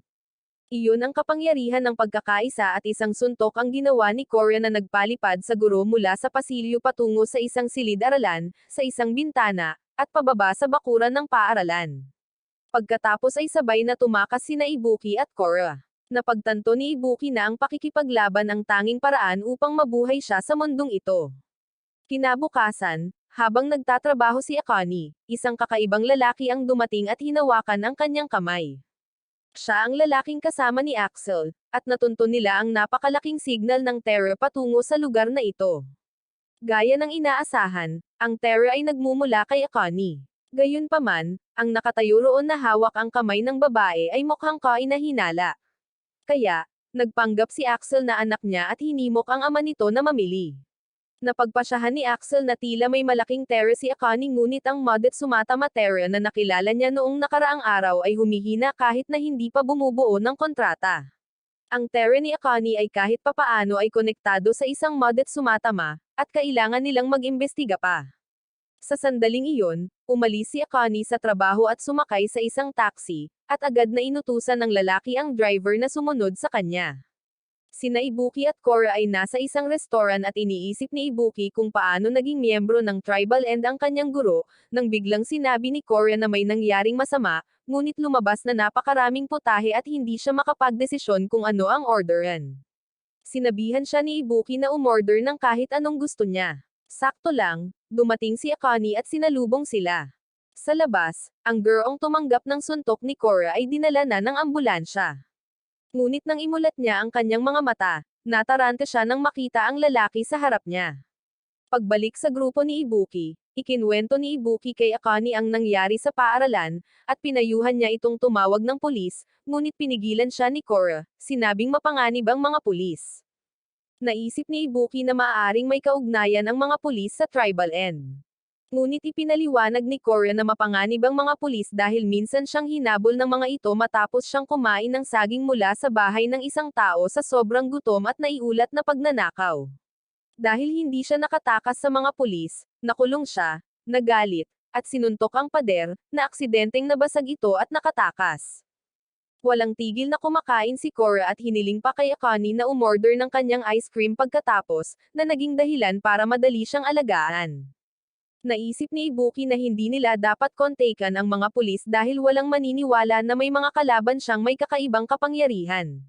Iyon ang kapangyarihan ng pagkakaisa at isang suntok ang ginawa ni Korra na nagpalipad sa guro mula sa pasilyo patungo sa isang silid-aralan, sa isang bintana, at pababa sa bakuran ng paaralan. Pagkatapos ay sabay na tumakas sina Ibuki at Korra. Napagtanto ni Ibuki na ang pakikipaglaban ang tanging paraan upang mabuhay siya sa mundong ito. Kinabukasan, habang nagtatrabaho si Akane, isang kakaibang lalaki ang dumating at hinawakan ang kanyang kamay. Siya ang lalaking kasama ni Axel, at natunto nila ang napakalaking signal ng terror patungo sa lugar na ito. Gaya ng inaasahan, ang terror ay nagmumula kay Akane. Gayunpaman, ang nakatayo roon na hawak ang kamay ng babae ay mukhang kainahinala. Kaya, nagpanggap si Axel na anak niya at hinimok ang ama nito na mamili. Napagpasyahan ni Axel na tila may malaking terror si Akane ngunit ang Modet-sumata Matera na nakilala niya noong nakaraang araw ay humihina kahit na hindi pa bumubuo ng kontrata. Ang terror ni Akane ay kahit papaano ay konektado sa isang Modet-sumata at kailangan nilang mag-imbestiga pa. Sa sandaling iyon, umalis si Akane sa trabaho at sumakay sa isang taxi, at agad na inutusan ng lalaki ang driver na sumunod sa kanya. Sina Ibuki at Korra ay nasa isang restoran at iniisip ni Ibuki kung paano naging miyembro ng Tribal End ang kanyang guro, nang biglang sinabi ni Korra na may nangyaring masama, ngunit lumabas na napakaraming putahe at hindi siya makapagdesisyon kung ano ang orderan. Sinabihan siya ni Ibuki na umorder ng kahit anong gusto niya. Sakto lang, dumating si Akane at sinalubong sila. Sa labas, ang gurong tumanggap ng suntok ni Korra ay dinala na ng ambulansya. Ngunit nang imulat niya ang kanyang mga mata, nataranta siya nang makita ang lalaki sa harap niya. Pagbalik sa grupo ni Ibuki, ikinwento ni Ibuki kay Akane ang nangyari sa paaralan, at pinayuhan niya itong tumawag ng pulis, ngunit pinigilan siya ni Korra, sinabing mapanganib ang mga pulis. Naisip ni Ibuki na maaaring may kaugnayan ang mga pulis sa Tribal End. Ngunit ipinaliwanag ni Korra na mapanganib ang mga pulis dahil minsan siyang hinabol ng mga ito matapos siyang kumain ng saging mula sa bahay ng isang tao sa sobrang gutom at naiulat na pagnanakaw. Dahil hindi siya nakatakas sa mga pulis, nakulong siya, nagalit, at sinuntok ang pader, na aksidenteng nabasag ito at nakatakas. Walang tigil na kumakain si Korra at hiniling pa kay Akane na umorder ng kanyang ice cream pagkatapos, na naging dahilan para madali siyang alagaan. Naisip ni Ibuki na hindi nila dapat kontakan ang mga pulis dahil walang maniniwala na may mga kalaban siyang may kakaibang kapangyarihan.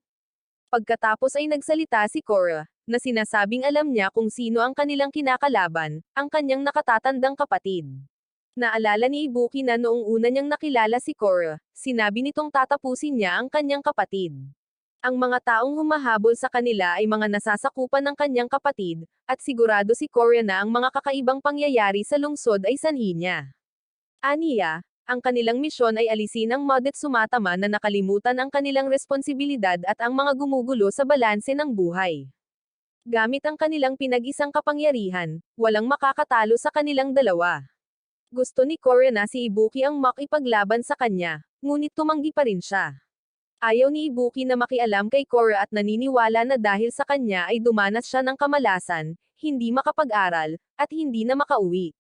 Pagkatapos ay nagsalita si Korra, na sinasabing alam niya kung sino ang kanilang kinakalaban, ang kanyang nakatatandang kapatid. Naalala ni Ibuki na noong una niyang nakilala si Korra, sinabi nitong tatapusin niya ang kanyang kapatid. Ang mga taong humahabol sa kanila ay mga nasasakupan ng kanyang kapatid, at sigurado si Korra na ang mga kakaibang pangyayari sa lungsod ay sanhi niya. Aniya, ang kanilang misyon ay alisin ang Modet-sumata na nakalimutan ang kanilang responsibilidad at ang mga gumugulo sa balanse ng buhay. Gamit ang kanilang pinag-isang kapangyarihan, walang makakatalo sa kanilang dalawa. Gusto ni Korra na si Ibuki ang makipaglaban sa kanya, ngunit tumanggi pa rin siya. Ayaw ni Ibuki na makialam kay Korra at naniniwala na dahil sa kanya ay dumanas siya ng kamalasan, hindi makapag-aral, at hindi na makauwi.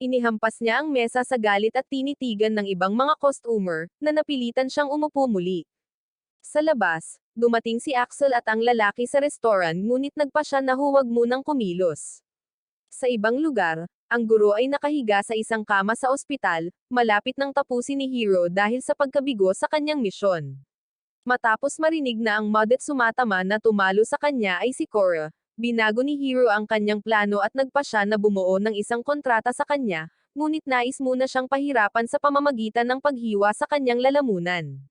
Inihampas niya ang mesa sa galit at tinitigan ng ibang mga customer, na napilitan siyang umupo muli. Sa labas, dumating si Axel at ang lalaki sa restaurant ngunit nagpa siya na huwag munang kumilos. Sa ibang lugar, ang guro ay nakahiga sa isang kama sa ospital, malapit nang tapusin ni Hiro dahil sa pagkabigo sa kanyang misyon. Matapos marinig na ang Modet Sumatama na tumalo sa kanya ay si Korra, binago ni Hiro ang kanyang plano at nagpa siya na bumuo ng isang kontrata sa kanya, ngunit nais muna siyang pahirapan sa pamamagitan ng paghiwa sa kanyang lalamunan.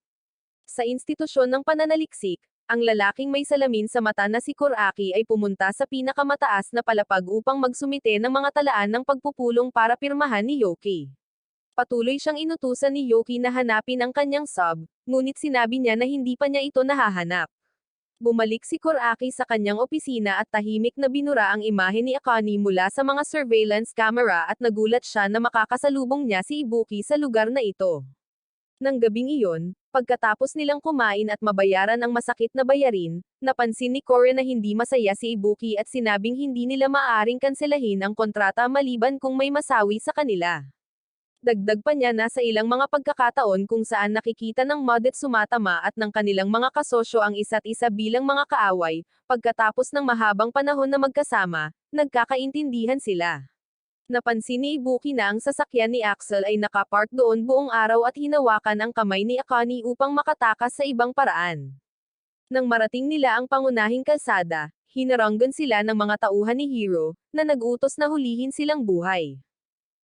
Sa institusyon ng pananaliksik, ang lalaking may salamin sa mata na si Kuraki ay pumunta sa pinakamataas na palapag upang magsumite ng mga talaan ng pagpupulong para pirmahan ni Yoki. Patuloy siyang inutusan ni Yoki na hanapin ang kanyang sub, ngunit sinabi niya na hindi pa niya ito nahahanap. Bumalik si Kuraki sa kanyang opisina at tahimik na binura ang imahe ni Akane mula sa mga surveillance camera at nagulat siya na makakasalubong niya si Ibuki sa lugar na ito. Nang gabing iyon, pagkatapos nilang kumain at mabayaran ang masakit na bayarin, napansin ni Korra na hindi masaya si Ibuki at sinabing hindi nila maaaring kanselahin ang kontrata maliban kung may masawi sa kanila. Dagdag pa niya na sa ilang mga pagkakataon kung saan nakikita ng Modet Sumatama at ng kanilang mga kasosyo ang isa't isa bilang mga kaaway, pagkatapos ng mahabang panahon na magkasama, nagkakaintindihan sila. Napansin ni Ibuki na ang sasakyan ni Axel ay nakapark doon buong araw at hinawakan ang kamay ni Akane upang makatakas sa ibang paraan. Nang marating nila ang pangunahing kalsada, hinaranggan sila ng mga tauhan ni Hiro, na nag-utos na hulihin silang buhay.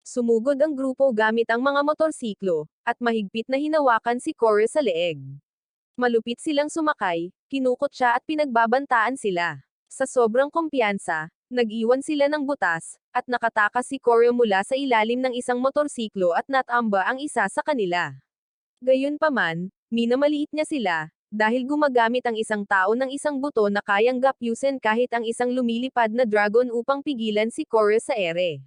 Sumugod ang grupo gamit ang mga motorsiklo, at mahigpit na hinawakan si Korra sa leeg. Malupit silang sumakay, kinukot siya at pinagbabantaan sila. Sa sobrang kumpiyansa, nag-iwan sila ng butas, at nakatakas si Korra mula sa ilalim ng isang motorsiklo at natamba ang isa sa kanila. Gayunpaman, minamaliit niya sila, dahil gumagamit ang isang tao ng isang buto na kayang gapyusin kahit ang isang lumilipad na dragon upang pigilan si Korra sa ere.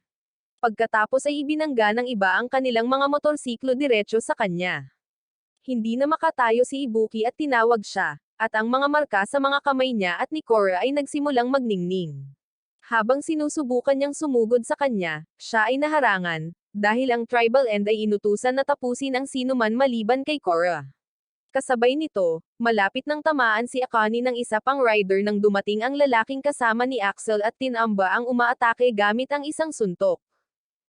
Pagkatapos ay ibinangga ng iba ang kanilang mga motorsiklo diretso sa kanya. Hindi na makatayo si Ibuki at tinawag siya, at ang mga marka sa mga kamay niya at ni Korra ay nagsimulang magningning. Habang sinusubukan niyang sumugod sa kanya, siya ay naharangan, dahil ang tribal end ay inutusan na tapusin ang sinuman maliban kay Korra. Kasabay nito, malapit nang tamaan si Akane ng isa pang rider nang dumating ang lalaking kasama ni Axel at tinamba ang umaatake gamit ang isang suntok.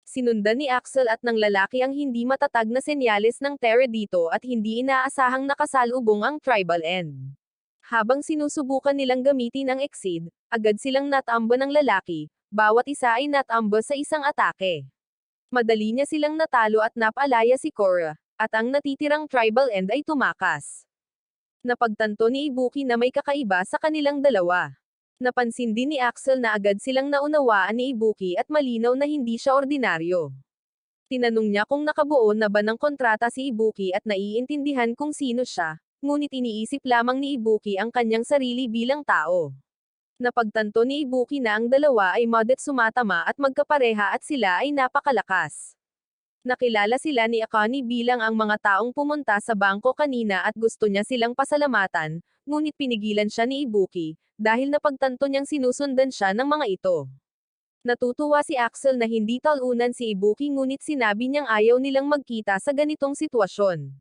Sinundan ni Axel at ng lalaki ang hindi matatag na senyales ng terror dito at hindi inaasahang nakasalubong ang tribal end. Habang sinusubukan nilang gamitin ang exceed, agad silang natamba ng lalaki, bawat isa ay natamba sa isang atake. Madali niya silang natalo at napalaya si Korra, at ang natitirang tribal end ay tumakas. Napagtanto ni Ibuki na may kakaiba sa kanilang dalawa. Napansin din ni Axel na agad silang naunawaan ni Ibuki at malinaw na hindi siya ordinaryo. Tinanong niya kung nakabuo na ba ng kontrata si Ibuki at naiintindihan kung sino siya, ngunit iniisip lamang ni Ibuki ang kanyang sarili bilang tao. Napagtanto ni Ibuki na ang dalawa ay Modet Sumatama at magkapareha at sila ay napakalakas. Nakilala sila ni Akane bilang ang mga taong pumunta sa bangko kanina at gusto niya silang pasalamatan, ngunit pinigilan siya ni Ibuki, dahil napagtanto niyang sinusundan siya ng mga ito. Natutuwa si Axel na hindi talunan si Ibuki ngunit sinabi niyang ayaw nilang magkita sa ganitong sitwasyon.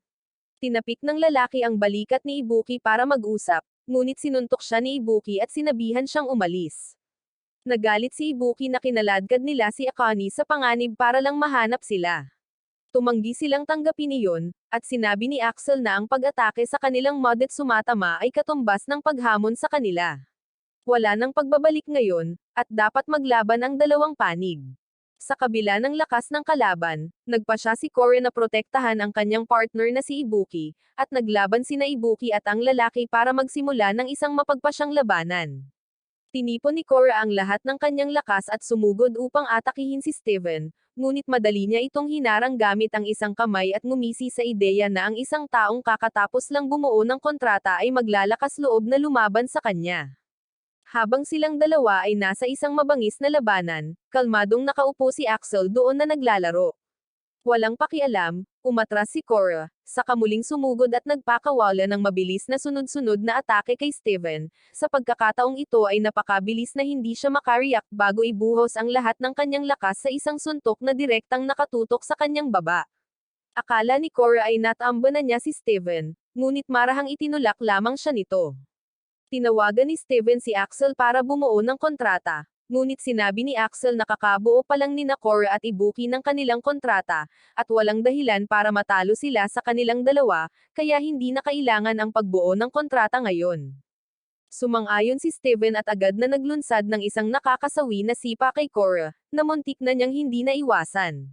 Tinapik ng lalaki ang balikat ni Ibuki para mag-usap, ngunit sinuntok siya ni Ibuki at sinabihan siyang umalis. Nagalit si Ibuki na kinaladkad nila si Akane sa panganib para lang mahanap sila. Tumanggi silang tanggapin iyon, at sinabi ni Axel na ang pag-atake sa kanilang Modet Sumatama ay katumbas ng paghamon sa kanila. Wala nang pagbabalik ngayon, at dapat maglaban ang dalawang panig. Sa kabila ng lakas ng kalaban, nagpa siya si Korra na protektahan ang kanyang partner na si Ibuki, at naglaban sina Ibuki at ang lalaki para magsimula ng isang mapagpasyang labanan. Tinipon ni Korra ang lahat ng kanyang lakas at sumugod upang atakihin si Steven, ngunit madali niya itong hinarang gamit ang isang kamay at ngumisi sa ideya na ang isang taong kakatapos lang bumuo ng kontrata ay maglalakas loob na lumaban sa kanya. Habang silang dalawa ay nasa isang mabangis na labanan, kalmadong nakaupo si Axel doon na naglalaro. Walang pakialam, umatras si Cora, saka muling sumugod at nagpakawala ng mabilis na sunod-sunod na atake kay Steven. Sa pagkakataong ito ay napakabilis na hindi siya makareact bago ibuhos ang lahat ng kanyang lakas sa isang suntok na direktang nakatutok sa kanyang baba. Akala ni Cora ay natamba na niya si Steven, ngunit marahang itinulak lamang siya nito. Tinawagan ni Steven si Axel para bumuo ng kontrata. Ngunit sinabi ni Axel na kakabuo pa lang nina Cora at Ibuki ng kanilang kontrata, at walang dahilan para matalo sila sa kanilang dalawa, kaya hindi na kailangan ang pagbuo ng kontrata ngayon. Sumang-ayon si Steven at agad na naglunsad ng isang nakakasawi na sipa kay Cora, na muntik na niyang hindi naiwasan.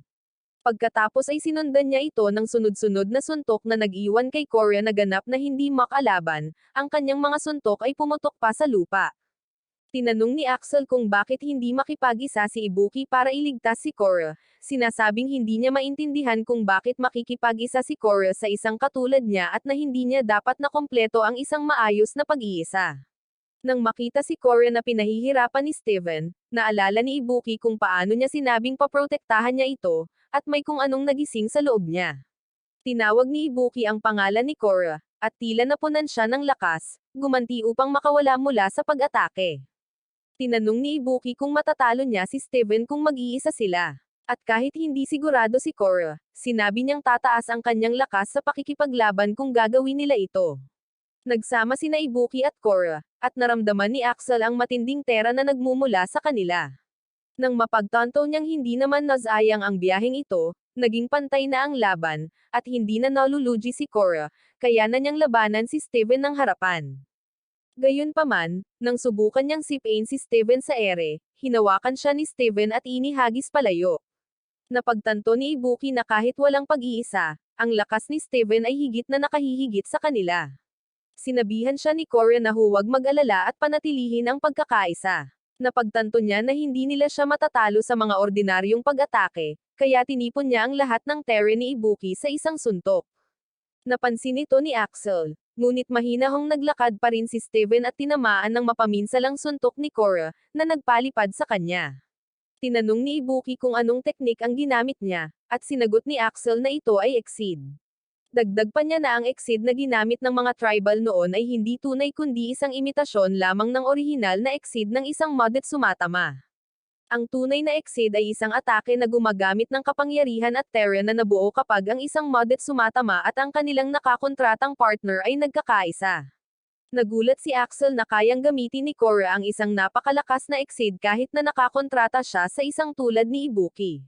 Pagkatapos ay sinundan niya ito ng sunod-sunod na suntok na nag-iwan kay Cora na ganap na hindi makalaban, ang kanyang mga suntok ay pumutok pa sa lupa. Tinanong ni Axel kung bakit hindi makipag-isa si Ibuki para iligtas si Cora. Sinasabing hindi niya maintindihan kung bakit makikipag-isa si Cora sa isang katulad niya at na hindi niya dapat na kompleto ang isang maayos na pag-iisa. Nang makita si Cora na pinahihirapan ni Steven, naalala ni Ibuki kung paano niya sinabing paprotektahan niya ito, at may kung anong nagising sa loob niya. Tinawag ni Ibuki ang pangalan ni Cora, at tila napunan siya ng lakas, gumanti upang makawala mula sa pag-atake. Tinanong ni Ibuki kung matatalo niya si Steven kung mag-iisa sila. At kahit hindi sigurado si Cora, sinabi niyang tataas ang kanyang lakas sa pakikipaglaban kung gagawin nila ito. Nagsama sina Ibuki at Cora, at naramdaman ni Axel ang matinding tera na nagmumula sa kanila. Nang mapagtanto niyang hindi naman nasayang ang biyaheng ito, naging pantay na ang laban, at hindi na nalulugi si Cora, kaya na niyang labanan si Steven ng harapan. Gayunpaman, nang subukan niyang sipain si Steven sa ere, hinawakan siya ni Steven at inihagis palayo. Napagtanto ni Ibuki na kahit walang pag-iisa, ang lakas ni Steven ay higit na nakahihigit sa kanila. Sinabihan siya ni Cora na huwag mag-alala at panatilihin ang pagkakaisa. Napagtanto niya na hindi nila siya matatalo sa mga ordinaryong pag-atake, kaya tinipon niya ang lahat ng tere ni Ibuki sa isang suntok. Napansin ito ni Axel, ngunit mahinahong naglakad pa rin si Steven at tinamaan ng mapaminsalang suntok ni Cora, na nagpalipad sa kanya. Tinanong ni Ibuki kung anong teknik ang ginamit niya, at sinagot ni Axel na ito ay Exceed. Dagdag pa niya na ang Exceed na ginamit ng mga tribal noon ay hindi tunay kundi isang imitasyon lamang ng orihinal na Exceed ng isang modded sumatama. Ang tunay na Exceed ay isang atake na gumagamit ng kapangyarihan at terra na nabuo kapag ang isang modded sumatama at ang kanilang nakakontratang partner ay nagkakaisa. Nagulat si Axel na kayang gamitin ni Cora ang isang napakalakas na Exceed kahit na nakakontrata siya sa isang tulad ni Ibuki.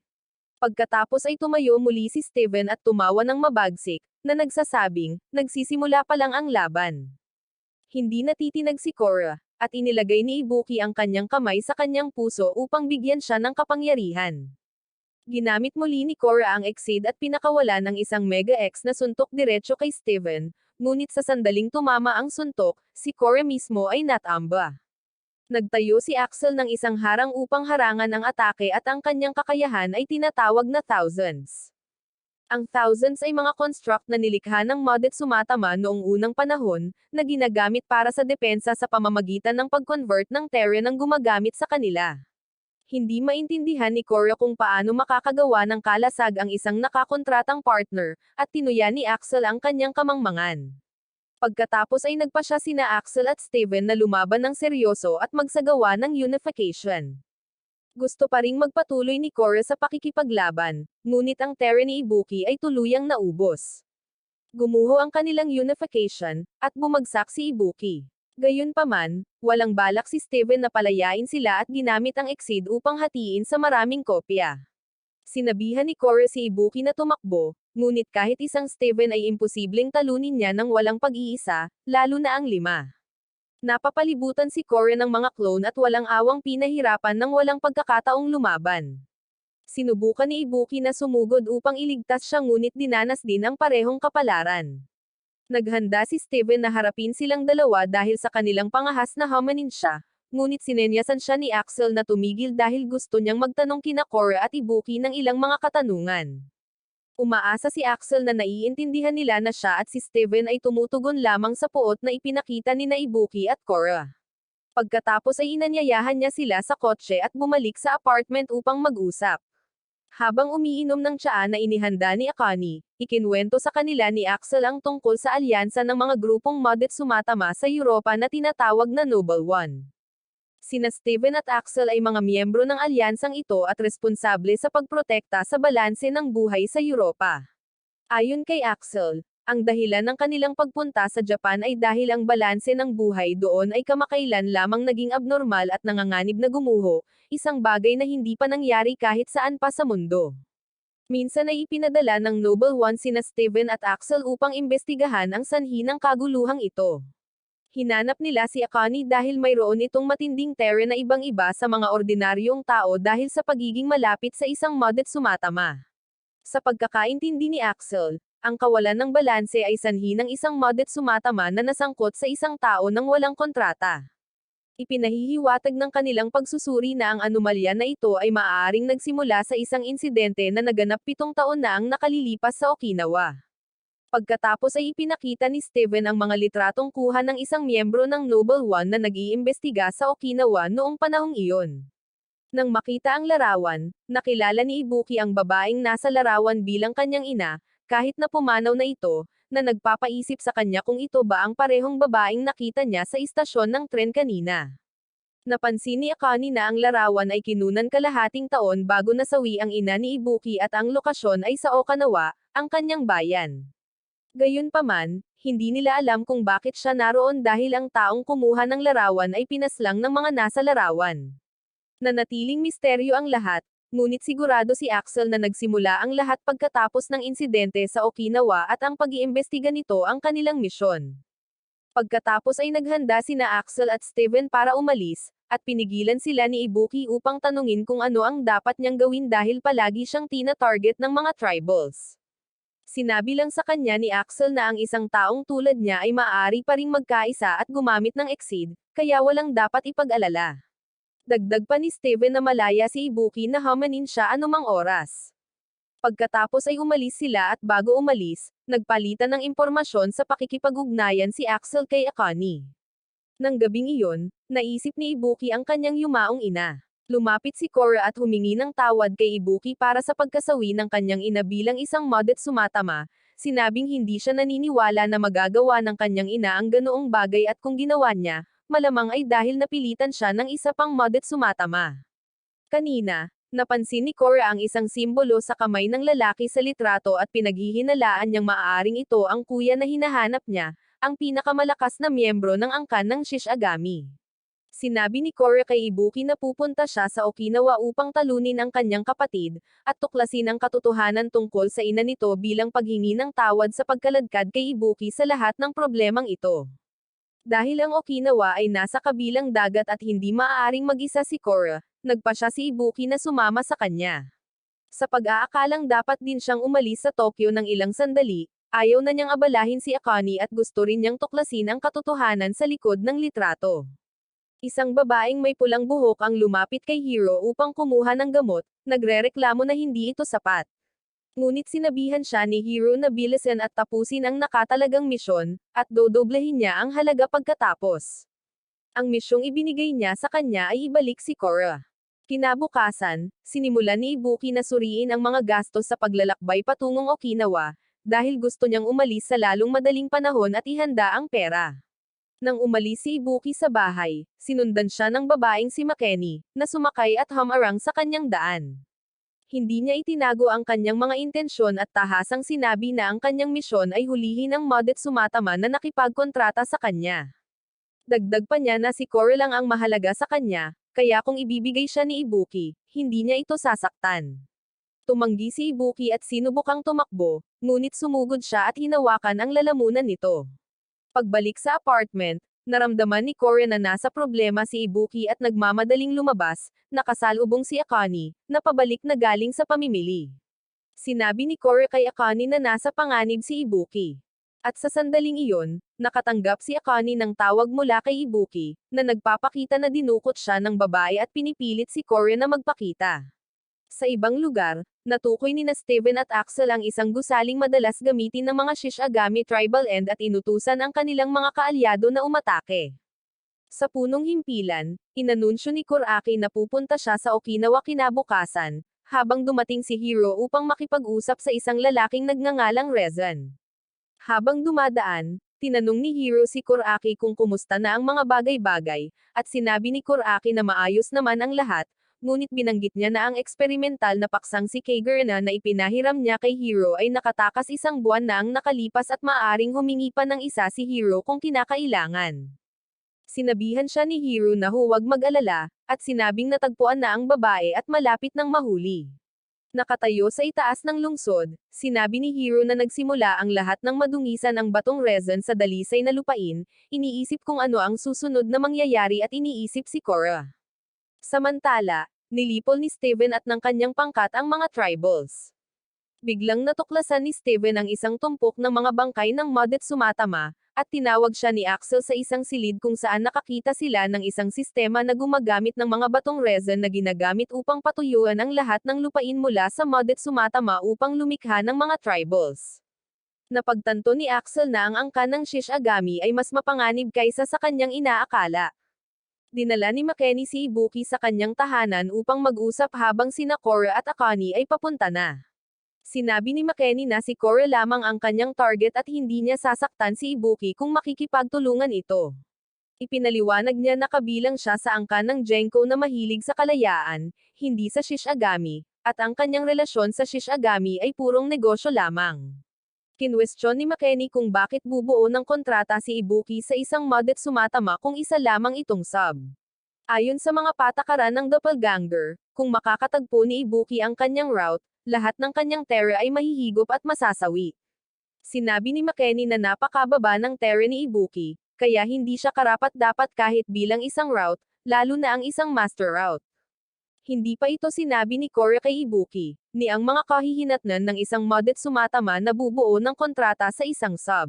Pagkatapos ay tumayo muli si Steven at tumawa ng mabagsik, na nagsasabing, nagsisimula pa lang ang laban. Hindi natitinag si Cora, at inilagay ni Ibuki ang kanyang kamay sa kanyang puso upang bigyan siya ng kapangyarihan. Ginamit muli ni Cora ang Exceed at pinakawala ng isang Mega X na suntok diretso kay Steven, ngunit sa sandaling tumama ang suntok, si Cora mismo ay natamba. Nagtayo si Axel ng isang harang upang harangan ang atake at ang kanyang kakayahan ay tinatawag na Thousands. Ang Thousands ay mga construct na nilikha ng modded sumatama noong unang panahon, na ginagamit para sa depensa sa pamamagitan ng pag-convert ng terra ng gumagamit sa kanila. Hindi maintindihan ni Cora kung paano makakagawa ng kalasag ang isang nakakontratang partner, at tinuya ni Axel ang kanyang kamangmangan. Pagkatapos ay nagpa siya sina Axel at Steven na lumaban ng seryoso at magsagawa ng unification. Gusto pa ring magpatuloy ni Cora sa pakikipaglaban, ngunit ang terra ni Ibuki ay tuluyang naubos. Gumuho ang kanilang unification, at bumagsak si Ibuki. Gayunpaman, walang balak si Steven na palayain sila at ginamit ang Exceed upang hatiin sa maraming kopya. Sinabihan ni Cora si Ibuki na tumakbo, ngunit kahit isang Steven ay imposibleng talunin niya ng walang pag-iisa, lalo na ang 5. Napapalibutan si Cora ng mga clone at walang awang pinahirapan ng walang pagkakataong lumaban. Sinubukan ni Ibuki na sumugod upang iligtas siya ngunit dinanas din ang parehong kapalaran. Naghanda si Steven na harapin silang dalawa dahil sa kanilang pangahas na hominin siya, ngunit sinenyasan siya ni Axel na tumigil dahil gusto niyang magtanong kina Cora at Ibuki ng ilang mga katanungan. Umaasa si Axel na naiintindihan nila na siya at si Steven ay tumutugon lamang sa puot na ipinakita ni na Ibuki at Cora. Pagkatapos ay inanyayahan niya sila sa kotse at bumalik sa apartment upang mag-usap. Habang umiinom ng tsaa na inihanda ni Akane, ikinwento sa kanila ni Axel ang tungkol sa alyansa ng mga grupong modet sumatama sa Europa na tinatawag na Noble One. Sina Steven at Axel ay mga miyembro ng alyansang ito at responsable sa pagprotekta sa balanse ng buhay sa Europa. Ayon kay Axel, ang dahilan ng kanilang pagpunta sa Japan ay dahil ang balanse ng buhay doon ay kamakailan lamang naging abnormal at nanganganib na gumuho, isang bagay na hindi pa nangyari kahit saan pa sa mundo. Minsan ay ipinadala ng Noble One sina Steven at Axel upang imbestigahan ang sanhi ng kaguluhang ito. Hinanap nila si Akane dahil mayroon itong matinding tere na ibang-iba sa mga ordinaryong tao dahil sa pagiging malapit sa isang modet sumatama. Sa pagkakaintindi ni Axel, ang kawalan ng balanse ay sanhi ng isang modet sumatama na nasangkot sa isang tao nang walang kontrata. Ipinahihiwatag ng kanilang pagsusuri na ang anomalya na ito ay maaaring nagsimula sa isang insidente na naganap 7 taon na ang nakalilipas sa Okinawa. Pagkatapos ay ipinakita ni Steven ang mga litratong kuha ng isang miyembro ng Noble One na nag-iimbestiga sa Okinawa noong panahong iyon. Nang makita ang larawan, nakilala ni Ibuki ang babaeng nasa larawan bilang kanyang ina, kahit na pumanaw na ito, na nagpapaisip sa kanya kung ito ba ang parehong babaeng nakita niya sa istasyon ng tren kanina. Napansin ni Akane na ang larawan ay kinunan kalahating taon bago nasawi ang ina ni Ibuki at ang lokasyon ay sa Okinawa, ang kanyang bayan. Gayunpaman, hindi nila alam kung bakit siya naroon dahil ang taong kumuha ng larawan ay pinaslang ng mga nasa larawan. Nanatiling misteryo ang lahat, ngunit sigurado si Axel na nagsimula ang lahat pagkatapos ng insidente sa Okinawa at ang pag-iimbestiga nito ang kanilang misyon. Pagkatapos ay naghanda sina Axel at Steven para umalis, at pinigilan sila ni Ibuki upang tanungin kung ano ang dapat niyang gawin dahil palagi siyang tina-target ng mga tribals. Sinabi lang sa kanya ni Axel na ang isang taong tulad niya ay maaari pa ring magkaisa at gumamit ng exceed, kaya walang dapat ipag-alala. Dagdag pa ni Steven na malaya si Ibuki na hamanin siya anumang oras. Pagkatapos ay umalis sila at bago umalis, nagpalitan ng impormasyon sa pakikipag-ugnayan si Axel kay Akane. Nang gabing iyon, naisip ni Ibuki ang kanyang yumaong ina. Lumapit si Korra at humingi ng tawad kay Ibuki para sa pagkasawi ng kanyang ina bilang isang modet sumatama, sinabing hindi siya naniniwala na magagawa ng kanyang ina ang ganoong bagay at kung ginawa niya, malamang ay dahil napilitan siya ng isa pang modet sumatama. Kanina, napansin ni Korra ang isang simbolo sa kamay ng lalaki sa litrato at pinaghihinalaan niyang maaaring ito ang kuya na hinahanap niya, ang pinakamalakas na miyembro ng angkan ng Shishigami. Sinabi ni Korra kay Ibuki na pupunta siya sa Okinawa upang talunin ang kanyang kapatid, at tuklasin ang katotohanan tungkol sa ina nito bilang paghingi ng tawad sa pagkaladkad kay Ibuki sa lahat ng problemang ito. Dahil ang Okinawa ay nasa kabilang dagat at hindi maaaring mag-isa si Korra, nagpa siya si Ibuki na sumama sa kanya. Sa pag-aakalang dapat din siyang umalis sa Tokyo ng ilang sandali, ayaw na niyang abalahin si Akane at gusto rin niyang tuklasin ang katotohanan sa likod ng litrato. Isang babaeng may pulang buhok ang lumapit kay Hiro upang kumuha ng gamot, nagrereklamo na hindi ito sapat. Ngunit sinabihan siya ni Hiro na bilisan at tapusin ang nakatalagang misyon, at dodoblehin niya ang halaga pagkatapos. Ang misyong ibinigay niya sa kanya ay ibalik si Korra. Kinabukasan, sinimulan ni Ibuki na suriin ang mga gastos sa paglalakbay patungong Okinawa, dahil gusto niyang umalis sa lalong madaling panahon at ihanda ang pera. Nang umalis si Ibuki sa bahay, sinundan siya ng babaeng si Makeni, na sumakay at humarang sa kanyang daan. Hindi niya itinago ang kanyang mga intensyon at tahasang sinabi na ang kanyang misyon ay hulihin ang modet sumatama na nakipagkontrata sa kanya. Dagdag pa niya na si Korra lang ang mahalaga sa kanya, kaya kung ibibigay siya ni Ibuki, hindi niya ito sasaktan. Tumanggi si Ibuki at sinubukang tumakbo, ngunit sumugod siya at hinawakan ang lalamunan nito. Pagbalik sa apartment, naramdaman ni Korra na nasa problema si Ibuki at nagmamadaling lumabas, nakasalubong si Akane, na pabalik na galing sa pamimili. Sinabi ni Korra kay Akane na nasa panganib si Ibuki. At sa sandaling iyon, nakatanggap si Akane ng tawag mula kay Ibuki, na nagpapakita na dinukot siya ng babae at pinipilit si Korra na magpakita. Sa ibang lugar, natukoy ni Steven at Axel ang isang gusaling madalas gamitin ng mga Shishigami tribal end at inutusan ang kanilang mga kaalyado na umatake. Sa punong himpilan, inanunsyo ni Kuraki na pupunta siya sa Okinawa kinabukasan, habang dumating si Hiro upang makipag-usap sa isang lalaking nagngangalang Rezan. Habang dumadaan, tinanong ni Hiro si Kuraki kung kumusta na ang mga bagay-bagay, at sinabi ni Kuraki na maayos naman ang lahat, ngunit binanggit niya na ang eksperimental na paksang si Kagura na ipinahiram niya kay Hiro ay nakatakas 1 buwan na ang nakalipas at maaaring humingi pa ng isa si Hiro kung kinakailangan. Sinabihan siya ni Hiro na huwag mag-alala, at sinabing natagpuan na ang babae at malapit ng mahuli. Nakatayo sa itaas ng lungsod, sinabi ni Hiro na nagsimula ang lahat ng madungisan ang batong resin sa dalisay na lupain, iniisip kung ano ang susunod na mangyayari at iniisip si Korra. Samantala, nilipol ni Steven at ng kanyang pangkat ang mga tribals. Biglang natuklasan ni Steven ang isang tumpok ng mga bangkay ng Modet Sumatama, at tinawag siya ni Axel sa isang silid kung saan nakakita sila ng isang sistema na gumagamit ng mga batong resin na ginagamit upang patuyuan ang lahat ng lupain mula sa Modet Sumatama upang lumikha ng mga tribals. Napagtanto ni Axel na ang angkan ng Shishigami ay mas mapanganib kaysa sa kanyang inaakala. Dinala ni Makeni si Ibuki sa kanyang tahanan upang mag-usap habang sina Korra at Akane ay papunta na. Sinabi ni Makeni na si Korra lamang ang kanyang target at hindi niya sasaktan si Ibuki kung makikipagtulungan ito. Ipinaliwanag niya na kabilang siya sa angkan ng Genko na mahilig sa kalayaan, hindi sa Shishigami, at ang kanyang relasyon sa Shishigami ay purong negosyo lamang. Kinwestiyon ni Makeni kung bakit bubuo ng kontrata si Ibuki sa isang Modet Sumatama kung isa lamang itong sub. Ayon sa mga patakaran ng doppelganger, kung makakatagpo ni Ibuki ang kanyang route, lahat ng kanyang terra ay mahihigop at masasawi. Sinabi ni Makeni na napakababa ng terra ni Ibuki, kaya hindi siya karapat-dapat kahit bilang isang route, lalo na ang isang master route. Hindi pa ito sinabi ni Korra kay Ibuki, ni ang mga kahihinatnan ng isang Modet Sumatama na bubuo ng kontrata sa isang sub.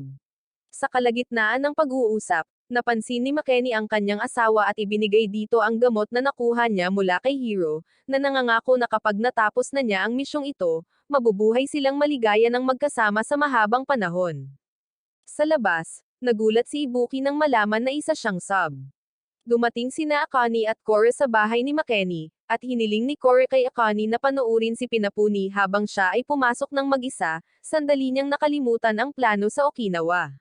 Sa kalagitnaan ng pag-uusap, napansin ni Makeni ang kanyang asawa at ibinigay dito ang gamot na nakuha niya mula kay Hiro, na nangangako na kapag natapos na niya ang misyong ito, mabubuhay silang maligaya ng magkasama sa mahabang panahon. Sa labas, nagulat si Ibuki nang malaman na isa siyang sub. Dumating sina Akane at Korra sa bahay ni Makeni, at hiniling ni Korra kay Akane na panoorin si Pinapuni habang siya ay pumasok ng mag-isa, sandali niyang nakalimutan ang plano sa Okinawa.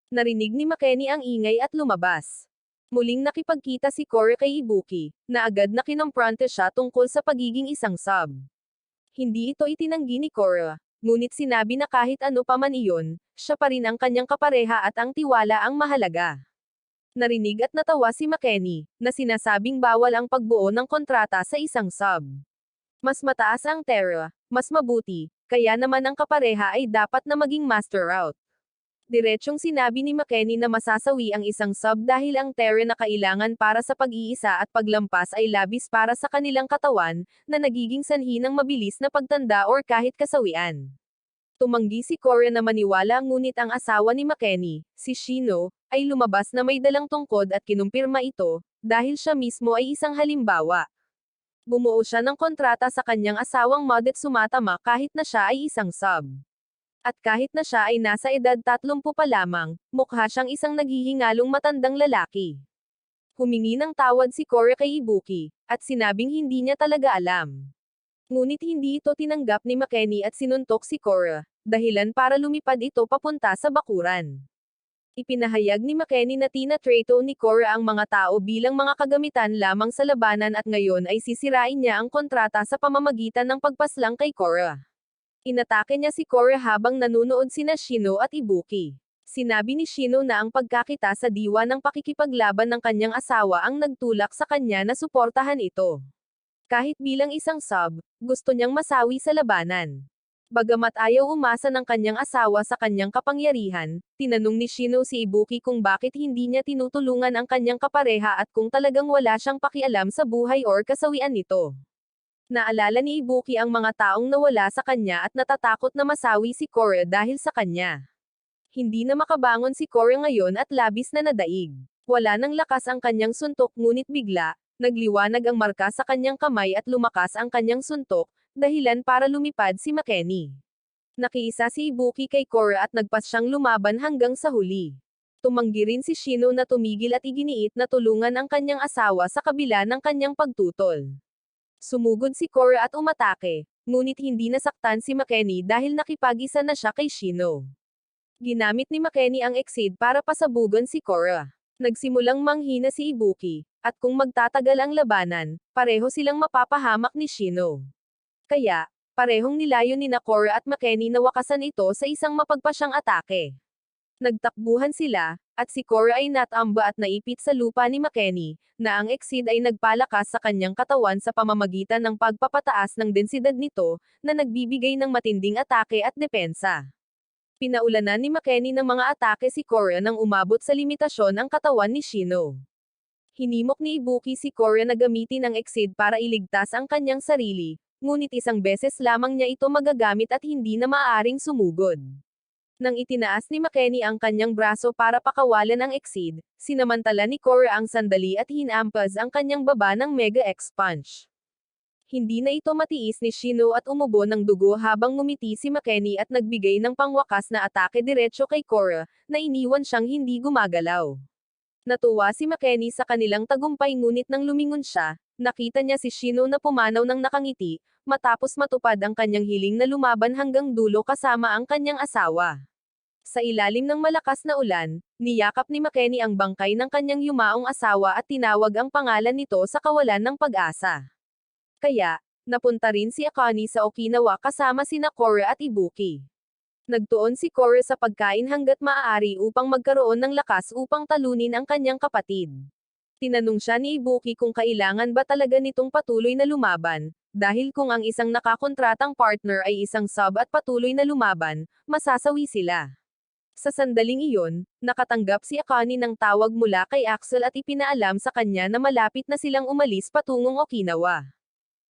Narinig ni Makeni ang ingay at lumabas. Muling nakipagkita si Korra kay Ibuki, na agad na kinompronte siya tungkol sa pagiging isang sub. Hindi ito itinanggi ni Korra, ngunit sinabi na kahit ano pa man iyon, siya pa rin ang kanyang kapareha at ang tiwala ang mahalaga. Narinig at natawa si Makeni, na sinasabing bawal ang pagbuo ng kontrata sa isang sub. Mas mataas ang terra, mas mabuti, kaya naman ang kapareha ay dapat na maging master route. Diretsyong sinabi ni Makeni na masasawi ang isang sub dahil ang terra na kailangan para sa pag-iisa at paglampas ay labis para sa kanilang katawan, na nagiging sanhi ng mabilis na pagtanda or kahit kasawian. Tumanggi si Korra na maniwala ngunit ang asawa ni Makeni, si Shino, ay lumabas na may dalang tungkod at kinumpirma ito, dahil siya mismo ay isang halimbawa. Bumuo siya ng kontrata sa kanyang asawang Modet Sumatama kahit na siya ay isang sub. At kahit na siya ay nasa edad 30 pa lamang, mukha siyang isang naghihingalong matandang lalaki. Humingi ng tawad si Korra kay Ibuki, at sinabing hindi niya talaga alam. Ngunit hindi ito tinanggap ni Makeni at sinuntok si Korra, dahilan para lumipad ito papunta sa bakuran. Ipinahayag ni Makeni na tinatrato ni Korra ang mga tao bilang mga kagamitan lamang sa labanan at ngayon ay sisirain niya ang kontrata sa pamamagitan ng pagpaslang kay Korra. Inatake niya si Korra habang nanunood sina Shino at Ibuki. Sinabi ni Shino na ang pagkakita sa diwa ng pakikipaglaban ng kanyang asawa ang nagtulak sa kanya na suportahan ito. Kahit bilang isang sub, gusto niyang masawi sa labanan. Bagamat ayaw umasa ng kanyang asawa sa kanyang kapangyarihan, tinanong ni Shino si Ibuki kung bakit hindi niya tinutulungan ang kanyang kapareha at kung talagang wala siyang pakialam sa buhay or kasawian nito. Naalala ni Ibuki ang mga taong nawala sa kanya at natatakot na masawi si Korra dahil sa kanya. Hindi na makabangon si Korra ngayon at labis na nadaig. Wala nang lakas ang kanyang suntok ngunit bigla, nagliwanag ang marka sa kanyang kamay at lumakas ang kanyang suntok, dahilan para lumipad si Makeni. Nakiisa si Ibuki kay Korra at nagpas siyang lumaban hanggang sa huli. Tumanggi rin si Shino na tumigil at iginiit na tulungan ang kanyang asawa sa kabila ng kanyang pagtutol. Sumugod si Korra at umatake, ngunit hindi nasaktan si Makeni dahil nakipag-isa na siya kay Shino. Ginamit ni Makeni ang Exceed para pasabugan si Korra. Nagsimulang manghina si Ibuki, at kung magtatagal ang labanan, pareho silang mapapahamak ni Shino. Kaya, parehong nilayo ni Korra at Makeni na wakasan ito sa isang mapagpasyang atake. Nagtakbuhan sila, at si Korra ay natamba at naipit sa lupa ni Makeni, na ang Exceed ay nagpalakas sa kanyang katawan sa pamamagitan ng pagpapataas ng densidad nito, na nagbibigay ng matinding atake at depensa. Pinaulanan ni Makeni ng mga atake si Korra nang umabot sa limitasyon ang katawan ni Shino. Hinimok ni Ibuki si Korra na gamitin ang Exceed para iligtas ang kanyang sarili, ngunit isang beses lamang niya ito magagamit at hindi na maaaring sumugod. Nang itinaas ni Makeni ang kanyang braso para pakawalan ang Exceed, sinamantala ni Korra ang sandali at hinampas ang kanyang baba ng Mega X-Punch. Hindi na ito matiis ni Shino at umubo ng dugo habang ngumiti si Makeni at nagbigay ng pangwakas na atake diretso kay Korra, na iniwan siyang hindi gumagalaw. Natuwa si Makeni sa kanilang tagumpay ngunit nang lumingon siya, nakita niya si Shino na pumanaw ng nakangiti, matapos matupad ang kanyang hiling na lumaban hanggang dulo kasama ang kanyang asawa. Sa ilalim ng malakas na ulan, niyakap ni Makeni ang bangkay ng kanyang yumaong asawa at tinawag ang pangalan nito sa kawalan ng pag-asa. Kaya, napunta rin si Akane sa Okinawa kasama sina Korra at Ibuki. Nagtuon si Korra sa pagkain hanggat maaari upang magkaroon ng lakas upang talunin ang kanyang kapatid. Tinanong siya ni Ibuki kung kailangan ba talaga nitong patuloy na lumaban, dahil kung ang isang nakakontratang partner ay isang sub at patuloy na lumaban, masasawi sila. Sa sandaling iyon, nakatanggap si Akane ng tawag mula kay Axel at ipinaalam sa kanya na malapit na silang umalis patungong Okinawa.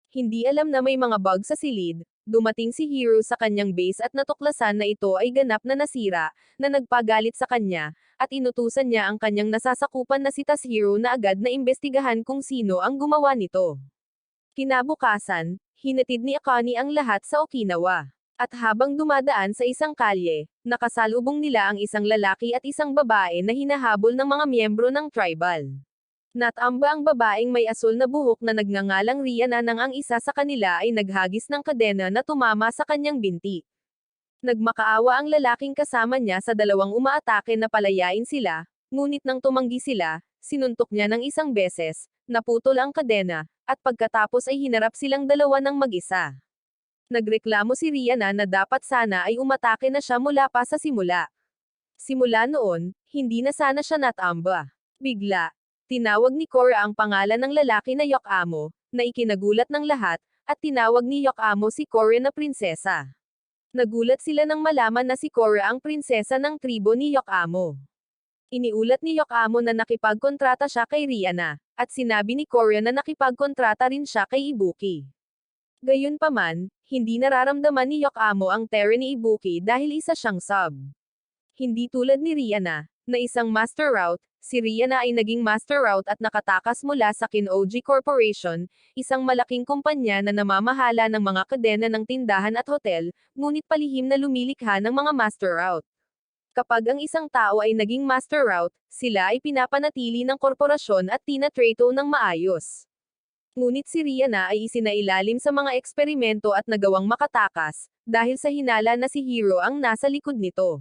Hindi alam na may mga bug sa silid, dumating si Hiro sa kanyang base at natuklasan na ito ay ganap na nasira, na nagpagalit sa kanya, at inutusan niya ang kanyang nasasakupan na si Tashiro na agad na imbestigahan kung sino ang gumawa nito. Kinabukasan, hinatid ni Akane ang lahat sa Okinawa. At habang dumadaan sa isang kalye, nakasalubong nila ang isang lalaki at isang babae na hinahabol ng mga miyembro ng tribal. Natamba ang babaeng may asul na buhok na nagngangalang Rihanna nang ang isa sa kanila ay naghagis ng kadena na tumama sa kanyang binti. Nagmakaawa ang lalaking kasama niya sa dalawang umaatake na palayain sila, ngunit nang tumanggi sila, sinuntok niya ng isang beses, naputol ang kadena, at pagkatapos ay hinarap silang dalawa ng mag-isa. Nagreklamo si Rihanna na dapat sana ay umatake na siya mula pa sa simula. Simula noon, hindi na sana siya natamba. Bigla, tinawag ni Korra ang pangalan ng lalaki na Yokamo, na ikinagulat ng lahat, at tinawag ni Yokamo si Korra na prinsesa. Nagulat sila nang malaman na si Korra ang prinsesa ng tribo ni Yokamo. Iniulat ni Yokamo na nakipagkontrata siya kay Rihanna, at sinabi ni Korra na nakipagkontrata rin siya kay Ibuki. Gayunpaman, hindi nararamdaman ni Yokamo ang terror ni Ibuki dahil isa siyang sub. Hindi tulad ni Rihanna, na isang master route, si Rihanna ay naging master route at nakatakas mula sa Kinoji Corporation, isang malaking kumpanya na namamahala ng mga kadena ng tindahan at hotel, ngunit palihim na lumilikha ng mga master route. Kapag ang isang tao ay naging master route, sila ay pinapanatili ng korporasyon at tinatrato ng maayos. Ngunit si Rihanna ay isinailalim sa mga eksperimento at nagawang makatakas, dahil sa hinala na si Hiro ang nasa likod nito.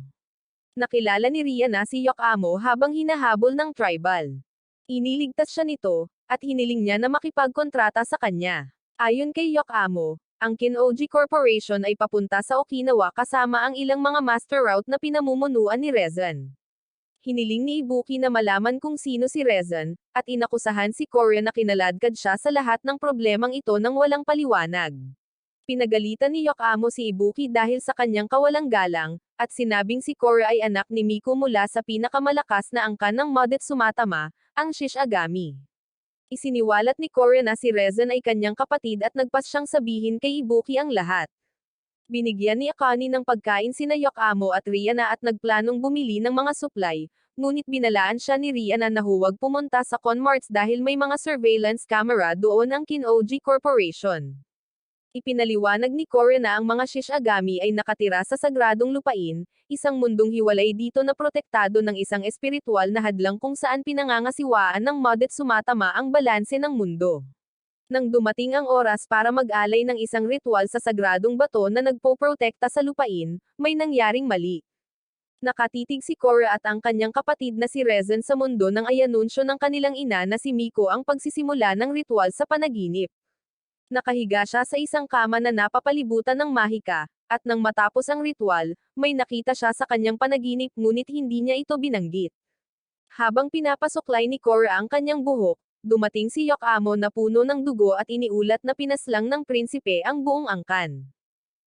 Nakilala ni Rihanna si Yokamo habang hinahabol ng tribal. Iniligtas siya nito, at hiniling niya na makipagkontrata sa kanya. Ayon kay Yokamo, ang Kinoji Corporation ay papunta sa Okinawa kasama ang ilang mga master route na pinamumunuan ni Rezan. Hiniling ni Ibuki na malaman kung sino si Rezan, at inakusahan si Korra na kinaladkad siya sa lahat ng problemang ito nang walang paliwanag. Pinagalitan ni Yokamo si Ibuki dahil sa kanyang kawalang galang, at sinabing si Korra ay anak ni Miko mula sa pinakamalakas na angkan ng Modet Sumatama, ang Shishigami. Isiniwalat ni Korra na si Rezan ay kanyang kapatid at nagpas siyang sabihin kay Ibuki ang lahat. Binigyan ni Akane ng pagkain sina Yokamo at Rihanna at nagplanong bumili ng mga supply, ngunit binalaan siya ni Rihanna na huwag pumunta sa Conmarts dahil may mga surveillance camera doon ang Kinoji Corporation. Ipinaliwanag ni Korra na ang mga Shishigami ay nakatira sa sagradong lupain, isang mundong hiwalay dito na protektado ng isang espiritual na hadlang kung saan pinangangasiwaan ng Modet Sumatama ang balanse ng mundo. Nang dumating ang oras para mag-alay ng isang ritual sa sagradong bato na nagpoprotekta sa lupain, may nangyaring mali. Nakatitig si Korra at ang kanyang kapatid na si Rezen sa mundo nang ayanunsyo ng kanilang ina na si Miko ang pagsisimula ng ritual sa panaginip. Nakahiga siya sa isang kama na napapalibutan ng mahika, at nang matapos ang ritual, may nakita siya sa kanyang panaginip ngunit hindi niya ito binanggit. Habang pinapasuklay ni Korra ang kanyang buhok, dumating si Yokamo na puno ng dugo at iniulat na pinaslang ng prinsipe ang buong angkan.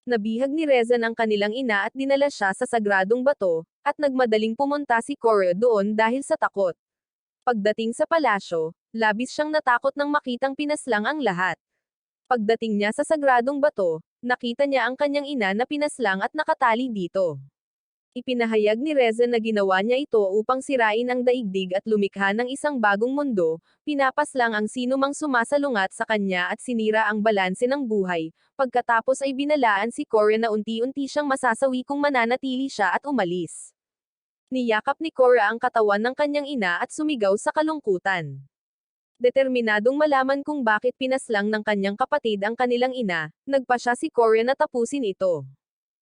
Nabihag ni Rezen ang kanilang ina at dinala siya sa sagradong bato, at nagmadaling pumunta si Korra doon dahil sa takot. Pagdating sa palasyo, labis siyang natakot nang makitang pinaslang ang lahat. Pagdating niya sa sagradong bato, nakita niya ang kanyang ina na pinaslang at nakatali dito. Ipinahayag ni Rezen na ginawa niya ito upang sirain ang daigdig at lumikha ng isang bagong mundo, pinapaslang ang sino mang sumasalungat sa kanya at sinira ang balanse ng buhay, pagkatapos ay binalaan si Korra na unti-unti siyang masasawi kung mananatili siya at umalis. Niyakap ni Korra ang katawan ng kanyang ina at sumigaw sa kalungkutan. Determinadong malaman kung bakit pinaslang ng kanyang kapatid ang kanilang ina, nagpa siya si Korra na tapusin ito.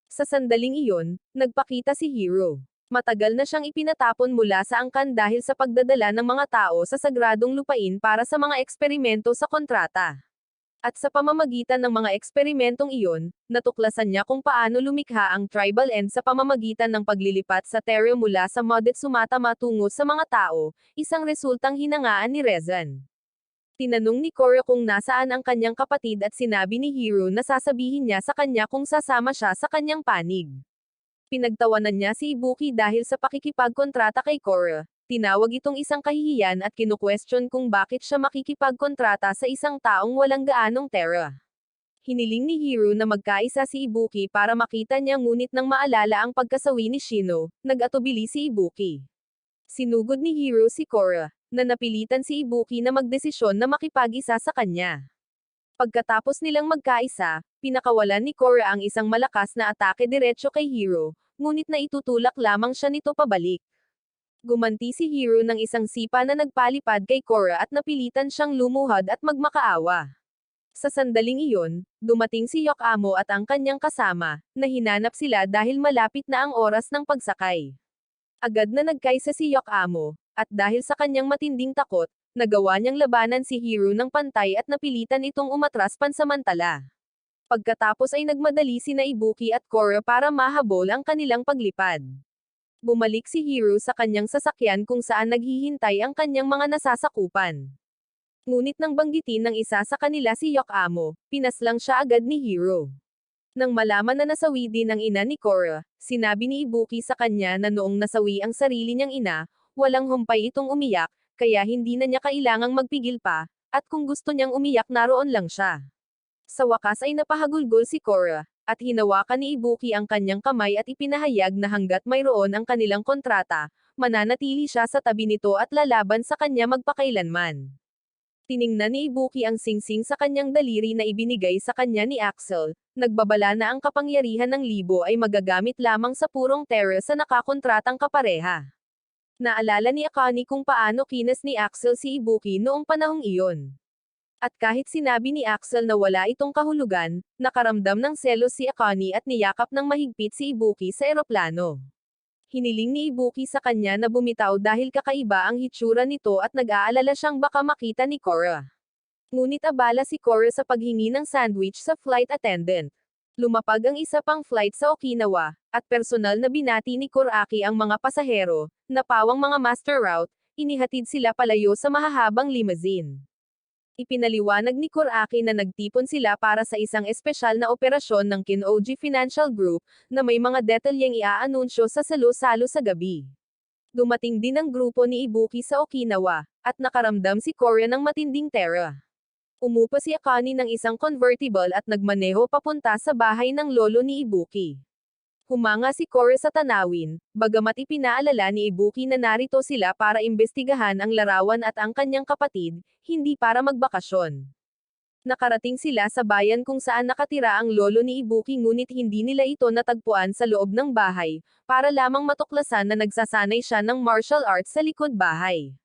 Sa sandaling iyon, nagpakita si Hiro. Matagal na siyang ipinatapon mula sa angkan dahil sa pagdadala ng mga tao sa sagradong lupain para sa mga eksperimento sa kontrata. At sa pamamagitan ng mga eksperimentong iyon, natuklasan niya kung paano lumikha ang tribal end sa pamamagitan ng paglilipat sa Terra mula sa Modet-Sumata tungo sa mga tao, isang resultang hinangaan ni Rezen. Tinanong ni Korra kung nasaan ang kanyang kapatid at sinabi ni Hiro na sasabihin niya sa kanya kung sasama siya sa kanyang panig. Pinagtawanan niya si Ibuki dahil sa pakikipagkontrata kay Korra. Tinawag itong isang kahihiyan at kinu-question kung bakit siya makikipagkontrata sa isang taong walang gaanong Terra. Hiniling ni Hiro na magkaisa si Ibuki para makita niya ngunit nang maalala ang pagkasawi ni Shino, nag-atubili si Ibuki. Sinugod ni Hiro si Korra, na napilitan si Ibuki na magdesisyon na makipag-isa sa kanya. Pagkatapos nilang magkaisa, pinakawalan ni Korra ang isang malakas na atake diretso kay Hiro, ngunit naitutulak lamang siya nito pabalik. Gumanti si Hiro ng isang sipa na nagpalipad kay Korra at napilitan siyang lumuhod at magmakaawa. Sa sandaling iyon, dumating si Yokamo at ang kanyang kasama, na hinanap sila dahil malapit na ang oras ng pagsakay. Agad na nagkaisa si Yokamo, at dahil sa kanyang matinding takot, nagawa niyang labanan si Hiro ng pantay at napilitan itong umatras pansamantala. Pagkatapos ay nagmadali sina Ibuki at Korra para mahabol ang kanilang paglipad. Bumalik si Hiro sa kanyang sasakyan kung saan naghihintay ang kanyang mga nasasakupan. Ngunit nang banggitin ng isa sa kanila si Yokamo, pinaslang siya agad ni Hiro. Nang malaman na nasawi din ang ina ni Korra, sinabi ni Ibuki sa kanya na noong nasawi ang sarili niyang ina, walang humpay itong umiyak, kaya hindi na niya kailangang magpigil pa, at kung gusto niyang umiyak naroon lang siya. Sa wakas ay napahagulgol si Korra, at hinawakan ni Ibuki ang kanyang kamay at ipinahayag na hanggat mayroon ang kanilang kontrata, mananatili siya sa tabi nito at lalaban sa kanya magpakailanman. Tiningnan ni Ibuki ang singsing sa kanyang daliri na ibinigay sa kanya ni Axel, nagbabala na ang kapangyarihan ng libo ay magagamit lamang sa purong Terra sa nakakontratang kapareha. Naalala ni Akane kung paano kinas ni Axel si Ibuki noong panahong iyon. At kahit sinabi ni Axel na wala itong kahulugan, nakaramdam ng selos si Akane at niyakap ng mahigpit si Ibuki sa eroplano. Hiniling ni Ibuki sa kanya na bumitaw dahil kakaiba ang hitsura nito at nag-aalala siyang baka makita ni Korra. Ngunit abala si Korra sa paghingi ng sandwich sa flight attendant. Lumapag ang isa pang flight sa Okinawa, at personal na binati ni Kuraki ang mga pasahero, na pawang mga master route, inihatid sila palayo sa mahahabang limousine. Ipinaliwanag ni Kuraki na nagtipon sila para sa isang espesyal na operasyon ng Kinoji Financial Group, na may mga detalyeng iaanunsyo sa salo-salo sa gabi. Dumating din ang grupo ni Ibuki sa Okinawa, at nakaramdam si Korra ng matinding Terra. Umupa si Akane ng isang convertible at nagmaneho papunta sa bahay ng lolo ni Ibuki. Humanga si Korra sa tanawin, bagamat ipinaalala ni Ibuki na narito sila para imbestigahan ang larawan at ang kanyang kapatid, hindi para magbakasyon. Nakarating sila sa bayan kung saan nakatira ang lolo ni Ibuki ngunit hindi nila ito natagpuan sa loob ng bahay, para lamang matuklasan na nagsasanay siya ng martial arts sa likod bahay.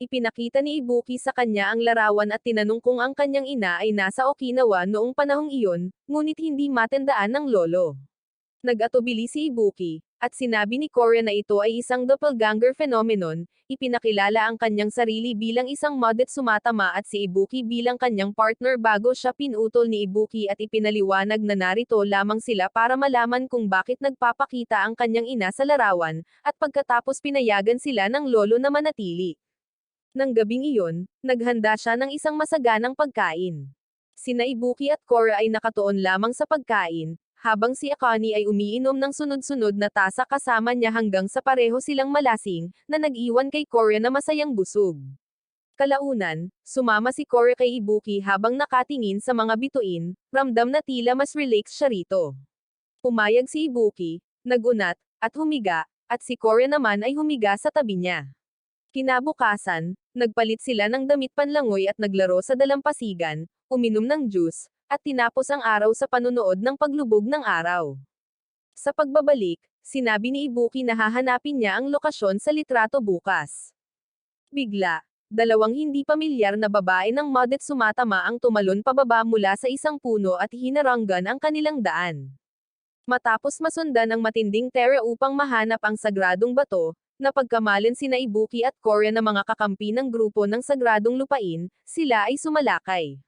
Ipinakita ni Ibuki sa kanya ang larawan at tinanong kung ang kanyang ina ay nasa Okinawa noong panahong iyon, ngunit hindi matandaan ng lolo. Nag-atubili si Ibuki, at sinabi ni Korya na ito ay isang doppelganger phenomenon, ipinakilala ang kanyang sarili bilang isang Modet Sumatama at si Ibuki bilang kanyang partner bago siya pinutol ni Ibuki at ipinaliwanag na narito lamang sila para malaman kung bakit nagpapakita ang kanyang ina sa larawan, at pagkatapos pinayagan sila ng lolo na manatili. Nang gabing iyon, naghanda siya ng isang masaganang pagkain. Sina Ibuki at Korra ay nakatuon lamang sa pagkain, habang si Akane ay umiinom ng sunod-sunod na tasa kasama niya hanggang sa pareho silang malasing, na nag-iwan kay Korra na masayang busog. Kalaunan, sumama si Korra kay Ibuki habang nakatingin sa mga bituin, ramdam na tila mas relax siya rito. Pumayag si Ibuki, nagunat, at humiga, at si Korra naman ay humiga sa tabi niya. Kinabukasan, nagpalit sila ng damit panlangoy at naglaro sa dalampasigan, uminom ng juice, at tinapos ang araw sa panunood ng paglubog ng araw. Sa pagbabalik, sinabi ni Ibuki na hahanapin niya ang lokasyon sa litrato bukas. Bigla, dalawang hindi pamilyar na babae ng Modet Sumatama ang tumalon pababa mula sa isang puno at hinaranggan ang kanilang daan. Matapos masundan ang matinding tera upang mahanap ang sagradong bato, napagkamalan sina Ibuki at Korya na mga kakampi ng grupo ng sagradong lupain, sila ay sumalakay.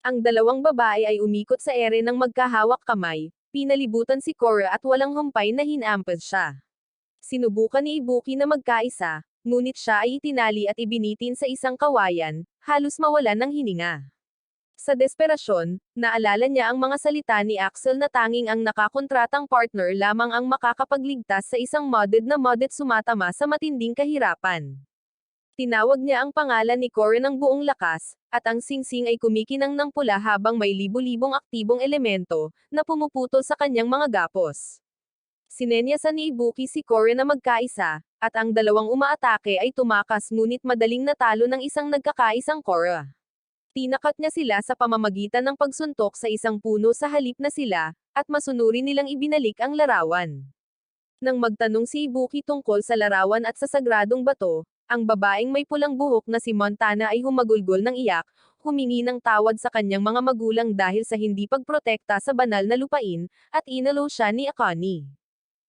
Ang dalawang babae ay umikot sa ere ng magkahawak kamay, pinalibutan si Korra at walang humpay na hinampas siya. Sinubukan ni Ibuki na magkaisa, ngunit siya ay itinali at ibinitin sa isang kawayan, halos mawalan ng hininga. Sa desperasyon, naalala niya ang mga salita ni Axel na tanging ang nakakontratang partner lamang ang makakapagligtas sa isang Modet Sumatama sa matinding kahirapan. Tinawag niya ang pangalan ni Korra ng buong lakas, at ang singsing ay kumikinang ng pula habang may libu-libong aktibong elemento, na pumuputol sa kanyang mga gapos. Sinenyasan ni Ibuki si Korra na magkaisa, at ang dalawang umaatake ay tumakas ngunit madaling natalo ng isang nagkakaisang Korra. Tinakat niya sila sa pamamagitan ng pagsuntok sa isang puno sa halip na sila, at masunuri nilang ibinalik ang larawan. Nang magtanong si Ibuki tungkol sa larawan at sa sagradong bato, ang babaeng may pulang buhok na si Montana ay humagulgol ng iyak, humingi ng tawad sa kanyang mga magulang dahil sa hindi pagprotekta sa banal na lupain, at inalo siya ni Akane.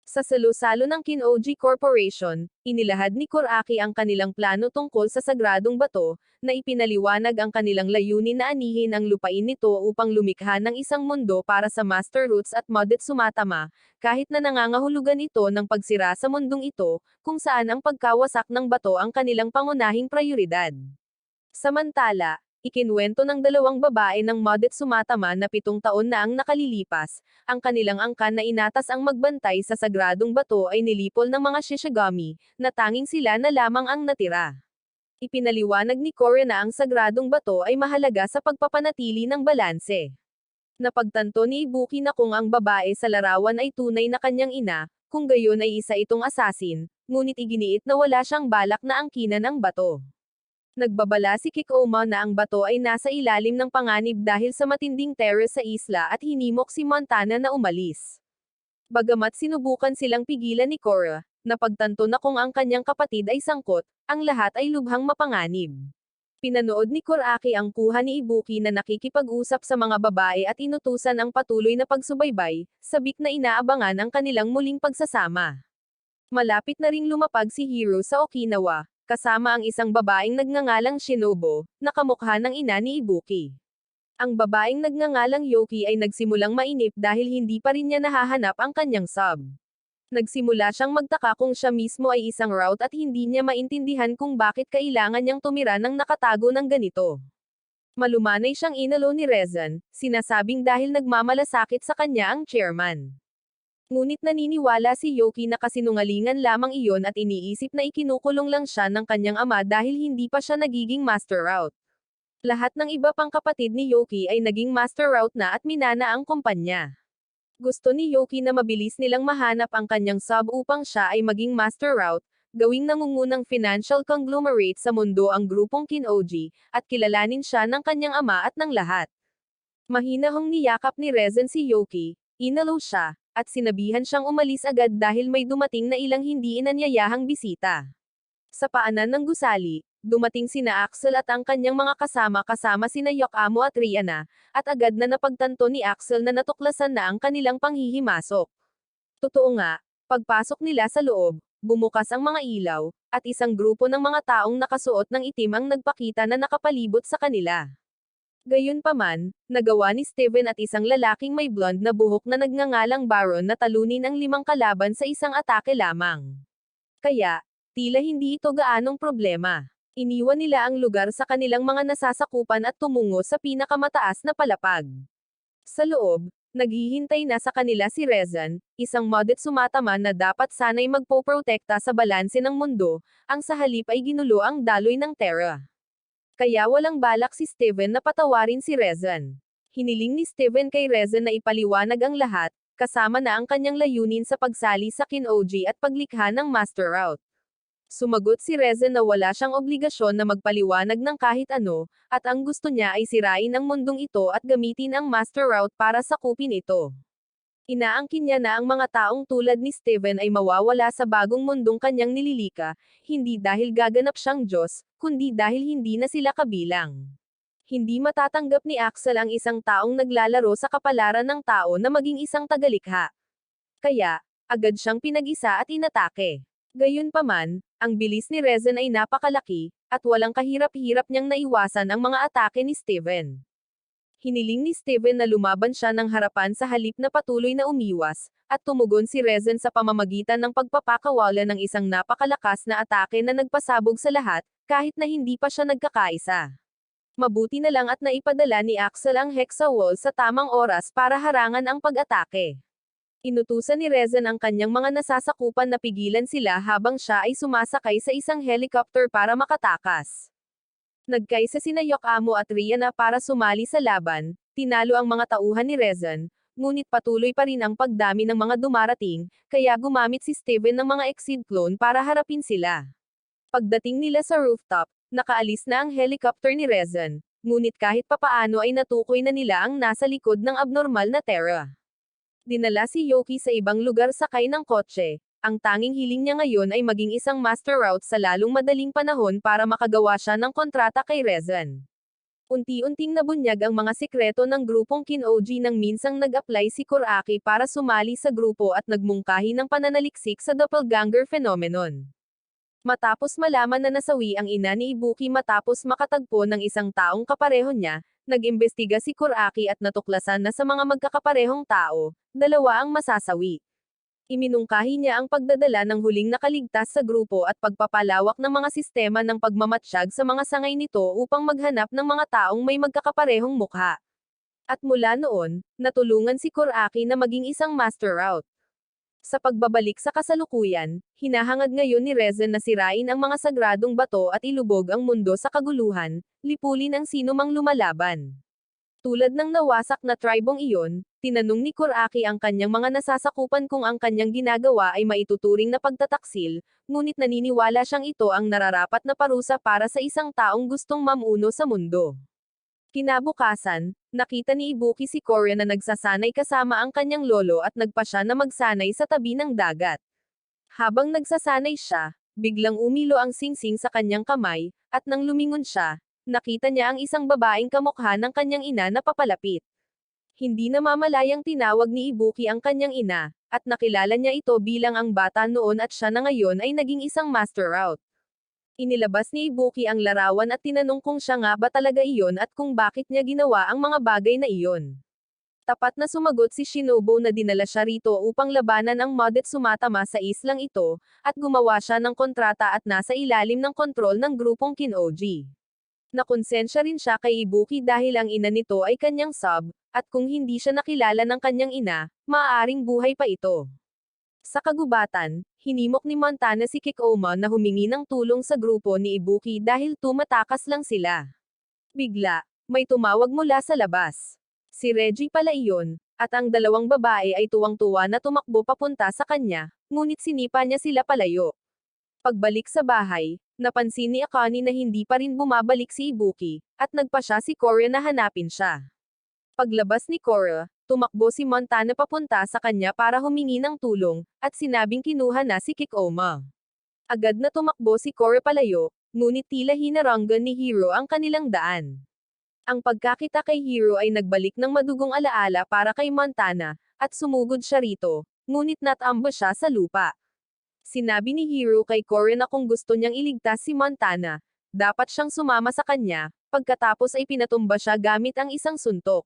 Sa salo-salo ng Kinoji Corporation, inilahad ni Kuraki ang kanilang plano tungkol sa sagradong bato, na ipinaliwanag ang kanilang layunin na anihin ang lupain nito upang lumikha ng isang mundo para sa Master Roots at Modet Sumatama, kahit na nangangahulugan ito ng pagsira sa mundong ito, kung saan ang pagkawasak ng bato ang kanilang pangunahing prioridad. Samantala, ikinwento ng dalawang babae ng Modet Sumatama na 7 taon na ang nakalilipas, ang kanilang angkan na inatas ang magbantay sa sagradong bato ay nilipol ng mga Shishigami, na tanging sila na lamang ang natira. Ipinaliwanag ni Korra na ang sagradong bato ay mahalaga sa pagpapanatili ng balanse. Napagtanto ni Ibuki na kung ang babae sa larawan ay tunay na kanyang ina, kung gayon ay isa itong asasin, ngunit iginiit na wala siyang balak na angkinan ang bato. Nagbabala si Kikoma na ang bato ay nasa ilalim ng panganib dahil sa matinding terror sa isla at hinimok si Montana na umalis. Bagamat sinubukan silang pigilan ni Korra, napagtanto na kung ang kanyang kapatid ay sangkot, ang lahat ay lubhang mapanganib. Pinanood ni Kuraki ang kuha ni Ibuki na nakikipag-usap sa mga babae at inutusan ang patuloy na pagsubaybay, sabik na inaabangan ang kanilang muling pagsasama. Malapit na ring lumapag si Hiro sa Okinawa, kasama ang isang babaeng nagngangalang Shinobu, na kamukha ng ina ni Ibuki. Ang babaeng nagngangalang Yoki ay nagsimulang mainip dahil hindi pa rin niya nahahanap ang kanyang sub. Nagsimula siyang magtaka kung siya mismo ay isang route at hindi niya maintindihan kung bakit kailangan niyang tumira ng nakatago ng ganito. Malumanay siyang inalo ni Rezan, sinasabing dahil nagmamalasakit sa kanya ang chairman. Ngunit naniniwala si Yoki na kasinungalingan lamang iyon at iniisip na ikinukulong lang siya ng kanyang ama dahil hindi pa siya nagiging master route. Lahat ng iba pang kapatid ni Yoki ay naging master route na at minana ang kumpanya. Gusto ni Yoki na mabilis nilang mahanap ang kanyang sub upang siya ay maging master route, gawing nangungunang financial conglomerate sa mundo ang grupong Kinoji, at kilalanin siya ng kanyang ama at ng lahat. Mahinahong niyakap ni Rezan si Yoki, inalo siya, at sinabihan siyang umalis agad dahil may dumating na ilang hindi inanyayahang bisita. Sa paanan ng gusali, Dumating sina Axel at ang kanyang mga kasama sina Yokoamo at Rihanna, at agad na napagtanto ni Axel na natuklasan na ang kanilang panghihimasok. Totoo nga, pagpasok nila sa loob, bumukas ang mga ilaw, at isang grupo ng mga taong nakasuot ng itim ang nagpakita na nakapalibot sa kanila. Gayunpaman, nagawa ni Steven at isang lalaking may blonde na buhok na nagngangalang Baron na talunin ang 5 kalaban sa isang atake lamang. Kaya, tila hindi ito gaanong problema. Iniwan nila ang lugar sa kanilang mga nasasakupan at tumungo sa pinakamataas na palapag. Sa loob, naghihintay na sa kanila si Rezan, isang modet sumataman na dapat sanay magpoprotekta sa balanse ng mundo, ang sa halip ay ginulo ang daloy ng Terra. Kaya walang balak si Steven na patawarin si Rezan. Hiniling ni Steven kay Rezan na ipaliwanag ang lahat, kasama na ang kanyang layunin sa pagsali sa Kin-Oji at paglikha ng Master Route. Sumagot si Rezan na wala siyang obligasyon na magpaliwanag ng kahit ano, at ang gusto niya ay sirain ang mundong ito at gamitin ang Master Route para sakupin ito. Inaangkin niya na ang mga taong tulad ni Steven ay mawawala sa bagong mundong kanyang nililika, hindi dahil gaganap siyang Diyos, kundi dahil hindi na sila kabilang. Hindi matatanggap ni Axel ang isang taong naglalaro sa kapalaran ng tao na maging isang tagalikha. Kaya, agad siyang pinag-isa at inatake. Gayunpaman, ang bilis ni Rezan ay napakalaki, at walang kahirap-hirap niyang naiwasan ang mga atake ni Steven. Hiniling ni Steven na lumaban siya ng harapan sa halip na patuloy na umiwas, at tumugon si Rezan sa pamamagitan ng pagpapakawala ng isang napakalakas na atake na nagpasabog sa lahat, kahit na hindi pa siya nagkakaisa. Mabuti na lang at naipadala ni Axel ang Hexa Wall sa tamang oras para harangan ang pag-atake. Inutusan ni Rezan ang kanyang mga nasasakupan na pigilan sila habang siya ay sumasakay sa isang helicopter para makatakas. Nagkaisa sina Yokoamo at Rihanna para sumali sa laban, tinalo ang mga tauhan ni Rezan, ngunit patuloy pa rin ang pagdami ng mga dumarating, kaya gumamit si Steven ng mga Exceed clone para harapin sila. Pagdating nila sa rooftop, nakaalis na ang helicopter ni Rezan, ngunit kahit papaano ay natukoy na nila ang nasa likod ng abnormal na Terra. Dinala si Yoki sa ibang lugar sakay ng kotse. Ang tanging hiling niya ngayon ay maging isang Master Route sa lalong madaling panahon para makagawa siya ng kontrata kay Rezan. Unti-unting nabunyag ang mga sikreto ng grupong Kin-Oji nang minsang nag-apply si Kuraki para sumali sa grupo at nagmungkahi ng pananaliksik sa doppelganger phenomenon. Matapos malaman na nasawi ang ina ni Ibuki matapos makatagpo ng isang taong kapareho niya, nag-imbestiga si Kuraki at natuklasan na sa mga magkakaparehong tao, 2 ang masasawi. Iminungkahi niya ang pagdadala ng huling nakaligtas sa grupo at pagpapalawak ng mga sistema ng pagmamatsyag sa mga sangay nito upang maghanap ng mga taong may magkakaparehong mukha. At mula noon, natulungan si Kuraki na maging isang Master Route. Sa pagbabalik sa kasalukuyan, hinahangad ngayon ni Rezan na sirain ang mga sagradong bato at ilubog ang mundo sa kaguluhan, lipulin ang sinumang lumalaban. Tulad ng nawasak na tribong iyon, tinanong ni Kuraki ang kanyang mga nasasakupan kung ang kanyang ginagawa ay maituturing na pagtataksil, ngunit naniniwala siyang ito ang nararapat na parusa para sa isang taong gustong mamuno sa mundo. Kinabukasan, nakita ni Ibuki si Korya na nagsasanay kasama ang kanyang lolo at nagpa siya na magsanay sa tabi ng dagat. Habang nagsasanay siya, biglang umilo ang singsing sa kanyang kamay, at nang lumingon siya, nakita niya ang isang babaeng kamukha ng kanyang ina na papalapit. Hindi namamalayang tinawag ni Ibuki ang kanyang ina, at nakilala niya ito bilang ang bata noon at siya na ngayon ay naging isang Master Route. Inilabas ni Ibuki ang larawan at tinanong kung siya nga ba talaga iyon at kung bakit niya ginawa ang mga bagay na iyon. Tapat na sumagot si Shinobu na dinala siya rito upang labanan ang modet sumatama sa islang ito, at gumawa siya ng kontrata at nasa ilalim ng kontrol ng grupong Kin-Oji. Nakonsensya rin siya kay Ibuki dahil ang ina nito ay kanyang sub, at kung hindi siya nakilala ng kanyang ina, maaaring buhay pa ito. Sa kagubatan, hinimok ni Montana si Kikoma na humingi ng tulong sa grupo ni Ibuki dahil tumatakas lang sila. Bigla, may tumawag mula sa labas. Si Reggie pala iyon, at ang 2 babae ay tuwang-tuwa na tumakbo papunta sa kanya, ngunit sinipa niya sila palayo. Pagbalik sa bahay, napansin ni Akane na hindi pa rin bumabalik si Ibuki, at nagpa siya si Korya na hanapin siya. Paglabas ni Korya, tumakbo si Montana papunta sa kanya para humingi ng tulong, at sinabing kinuha na si Kikoma. Agad na tumakbo si Korya palayo, ngunit tila hinaranggan ni Hiro ang kanilang daan. Ang pagkakita kay Hiro ay nagbalik ng madugong alaala para kay Montana, at sumugod siya rito, ngunit natamba siya sa lupa. Sinabi ni Hiro kay Korra na kung gusto niyang iligtas si Montana, dapat siyang sumama sa kanya, pagkatapos ay pinatumba siya gamit ang isang suntok.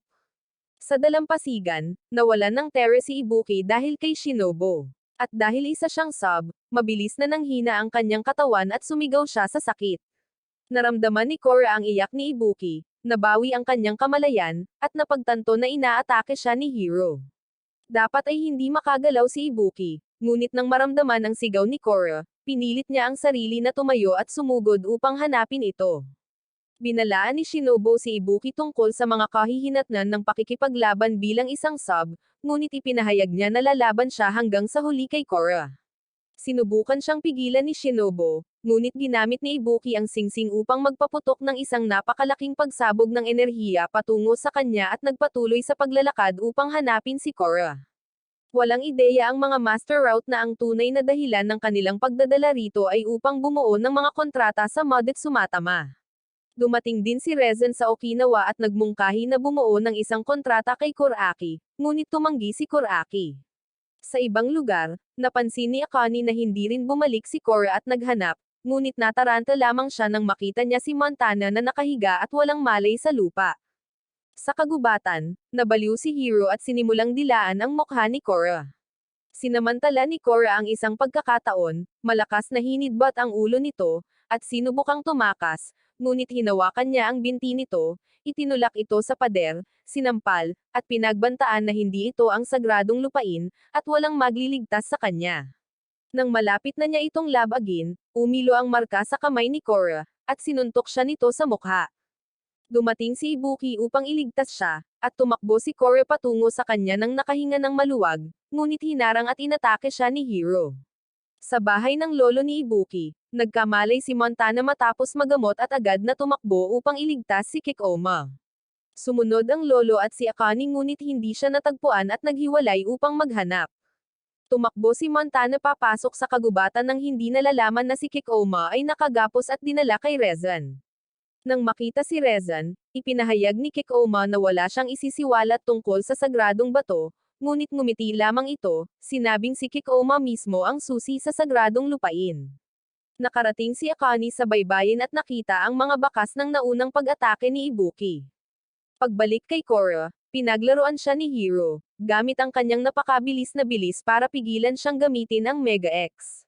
Sa dalampasigan, nawalan ng tere si Ibuki dahil kay Shinobu. At dahil isa siyang sub, mabilis na nanghina ang kanyang katawan at sumigaw siya sa sakit. Naramdaman ni Korra ang iyak ni Ibuki, nabawi ang kanyang kamalayan, at napagtanto na inaatake siya ni Hiro. Dapat ay hindi makagalaw si Ibuki, ngunit nang maramdaman ang sigaw ni Korra, pinilit niya ang sarili na tumayo at sumugod upang hanapin ito. Binalaan ni Shinobu si Ibuki tungkol sa mga kahihinatnan ng pakikipaglaban bilang isang sub, ngunit ipinahayag niya na lalaban siya hanggang sa huli kay Korra. Sinubukan siyang pigilan ni Shinobu, ngunit ginamit ni Ibuki ang singsing upang magpaputok ng isang napakalaking pagsabog ng enerhiya patungo sa kanya at nagpatuloy sa paglalakad upang hanapin si Korra. Walang ideya ang mga Master Route na ang tunay na dahilan ng kanilang pagdadala rito ay upang bumuo ng mga kontrata sa Modet Sumatama. Dumating din si Rezen sa Okinawa at nagmungkahi na bumuo ng isang kontrata kay Kuraki, ngunit tumanggi si Kuraki. Sa ibang lugar, napansin ni Akane na hindi rin bumalik si Korra at naghanap, ngunit nataranta lamang siya nang makita niya si Montana na nakahiga at walang malay sa lupa. Sa kagubatan, nabaliw si Hiro at sinimulang dilaan ang mukha ni Korra. Sinamantala ni Korra ang isang pagkakataon, malakas na hinidbat ang ulo nito, at sinubukang tumakas, ngunit hinawakan niya ang binti nito, itinulak ito sa pader, sinampal, at pinagbantaan na hindi ito ang sagradong lupain, at walang magliligtas sa kanya. Nang malapit na niya itong labagin, umilo ang marka sa kamay ni Korra, at sinuntok siya nito sa mukha. Dumating si Ibuki upang iligtas siya, at tumakbo si Korra patungo sa kanya nang nakahinga ng maluwag, ngunit hinarang at inatake siya ni Hiro. Sa bahay ng lolo ni Ibuki, nagkamalay si Montana matapos magamot at agad na tumakbo upang iligtas si Kikoma. Sumunod ang lolo at si Akane ngunit hindi siya natagpuan at naghiwalay upang maghanap. Tumakbo si Montana papasok sa kagubatan nang hindi nalalaman na si Kikoma ay nakagapos at dinala kay Rezen. Nang makita si Rezen, ipinahayag ni Kikoma na wala siyang isisiwalat tungkol sa sagradong bato, ngunit ngumiti lamang ito, sinabing si Kikoma mismo ang susi sa sagradong lupain. Nakarating si Akane sa baybayin at nakita ang mga bakas ng naunang pag-atake ni Ibuki. Pagbalik kay Korra, pinaglaruan siya ni Hiro, gamit ang kanyang napakabilis na bilis para pigilan siyang gamitin ang Mega X.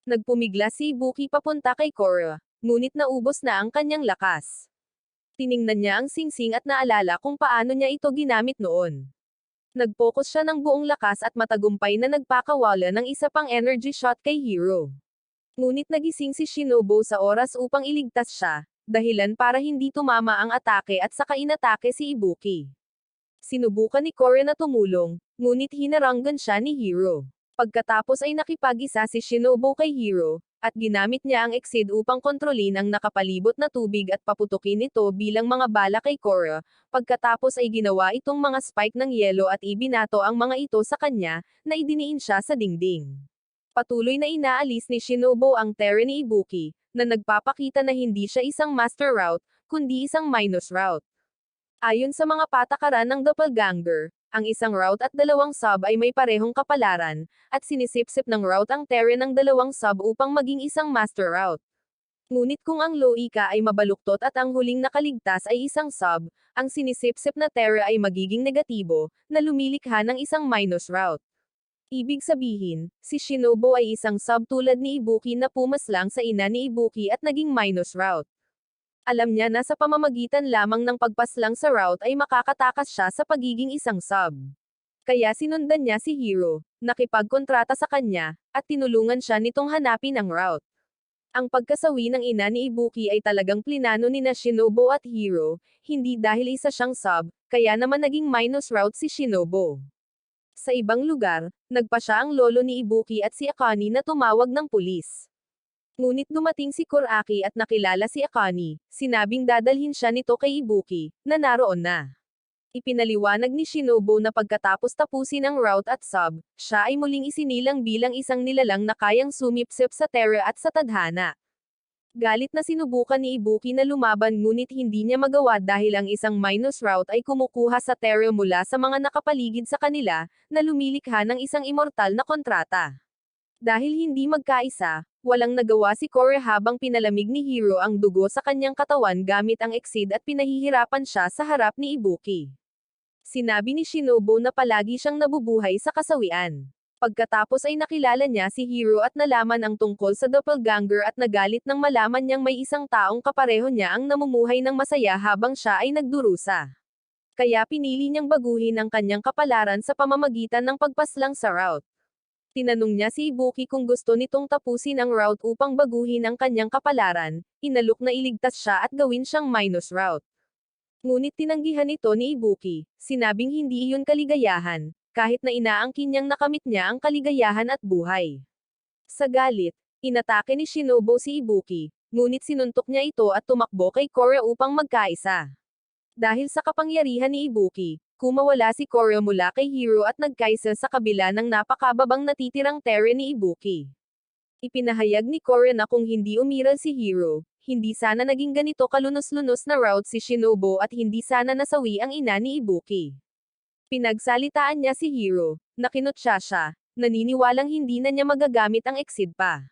Nagpumigla si Ibuki papunta kay Korra, ngunit naubos na ang kanyang lakas. Tiningnan niya ang singsing at naalala kung paano niya ito ginamit noon. Nag-focus siya ng buong lakas at matagumpay na nagpakawala ng isa pang energy shot kay Hiro. Ngunit nagising si Shinobu sa oras upang iligtas siya, dahilan para hindi tumama ang atake at saka inatake si Ibuki. Sinubukan ni Korra na tumulong, ngunit hinaranggan siya ni Hiro. Pagkatapos ay nakipag-isa si Shinobu kay Hiro, at ginamit niya ang Exceed upang kontrolin ang nakapalibot na tubig at paputukin ito bilang mga bala kay Korra, pagkatapos ay ginawa itong mga spike ng yelo at ibinato ang mga ito sa kanya, na idiniin siya sa dingding. Patuloy na inaalis ni Shinobu ang tere ni Ibuki, na nagpapakita na hindi siya isang master route, kundi isang minus route. Ayon sa mga patakaran ng doppelganger, ang isang route at dalawang sub ay may parehong kapalaran, at sinisipsip ng route ang tere ng dalawang sub upang maging isang master route. Ngunit kung ang loika ay mabaluktot at ang huling nakaligtas ay isang sub, ang sinisipsip na tere ay magiging negatibo, na lumilikha ng isang minus route. Ibig sabihin, si Shinobu ay isang sub tulad ni Ibuki na pumaslang sa ina ni Ibuki at naging minus route. Alam niya na sa pamamagitan lamang ng pagpaslang sa route ay makakatakas siya sa pagiging isang sub. Kaya sinundan niya si Hiro, nakipagkontrata sa kanya, at tinulungan siya nitong hanapin ang route. Ang pagkasawi ng ina ni Ibuki ay talagang plinano ni na Shinobu at Hiro, hindi dahil isa siyang sub, kaya naman naging minus route si Shinobu. Sa ibang lugar, nagpa siya ang lolo ni Ibuki at si Akane na tumawag ng pulis. Ngunit dumating si Kuraki at nakilala si Akane, sinabing dadalhin siya nito kay Ibuki, na naroon na. Ipinaliwanag ni Shinobu na pagkatapos tapusin ang route at sub, siya ay muling isinilang bilang isang nilalang na kayang sumipsip sa tere at sa tadhana. Galit na sinubukan ni Ibuki na lumaban ngunit hindi niya magawa dahil ang isang minus route ay kumukuha sa Terra mula sa mga nakapaligid sa kanila, na lumilikha ng isang immortal na kontrata. Dahil hindi magkaisa, walang nagawa si Korra habang pinalamig ni Hiro ang dugo sa kanyang katawan gamit ang Exceed at pinahihirapan siya sa harap ni Ibuki. Sinabi ni Shinobu na palagi siyang nabubuhay sa kasawian. Pagkatapos ay nakilala niya si Hiro at nalaman ang tungkol sa doppelganger at nagalit nang malaman niyang may isang taong kapareho niya ang namumuhay ng masaya habang siya ay nagdurusa. Kaya pinili niyang baguhin ang kanyang kapalaran sa pamamagitan ng pagpaslang sa route. Tinanong niya si Ibuki kung gusto nitong tapusin ang route upang baguhin ang kanyang kapalaran, inalok na iligtas siya at gawin siyang minus route. Ngunit tinanggihan ito ni Ibuki, sinabing hindi iyon kaligayahan, kahit na inaangkin niyang nakamit niya ang kaligayahan at buhay. Sa galit, inatake ni Shinobu si Ibuki, ngunit sinuntok niya ito at tumakbo kay Korra upang magkaisa. Dahil sa kapangyarihan ni Ibuki, kumawala si Korra mula kay Hiro at nagkaisa sa kabila ng napakababang natitirang tere ni Ibuki. Ipinahayag ni Korra na kung hindi umiral si Hiro, hindi sana naging ganito kalunos-lunos na route si Shinobu at hindi sana nasawi ang ina ni Ibuki. Pinagsalitaan niya si Hiro, nakinutya siya, naniniwalang hindi na niya magagamit ang Exceed pa.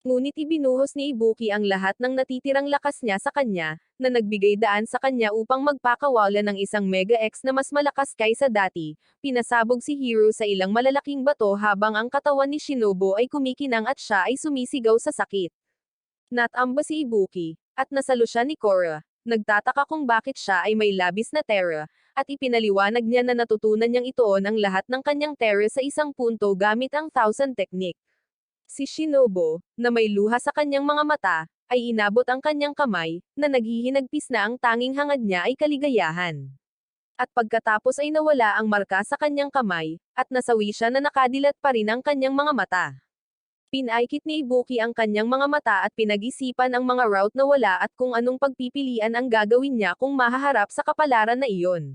Ngunit ibinuhos ni Ibuki ang lahat ng natitirang lakas niya sa kanya, na nagbigay daan sa kanya upang magpakawala ng isang Mega X na mas malakas kaysa dati. Pinasabog si Hiro sa ilang malalaking bato habang ang katawan ni Shinobu ay kumikinang at siya ay sumisigaw sa sakit. Natamba si Ibuki, at nasalo siya ni Korra. Nagtataka kung bakit siya ay may labis na Terra, at ipinaliwanag niya na natutunan niyang ituon ang lahat ng kanyang Terra sa isang punto gamit ang Thousand Technique. Si Shinobu, na may luha sa kanyang mga mata, ay inabot ang kanyang kamay, na naghihinagpis na ang tanging hangad niya ay kaligayahan. At pagkatapos ay nawala ang marka sa kanyang kamay, at nasawi siya na nakadilat pa rin ang kanyang mga mata. Pinaikit ni Ibuki ang kanyang mga mata at pinag-isipan ang mga route na wala at kung anong pagpipilian ang gagawin niya kung mahaharap sa kapalaran na iyon.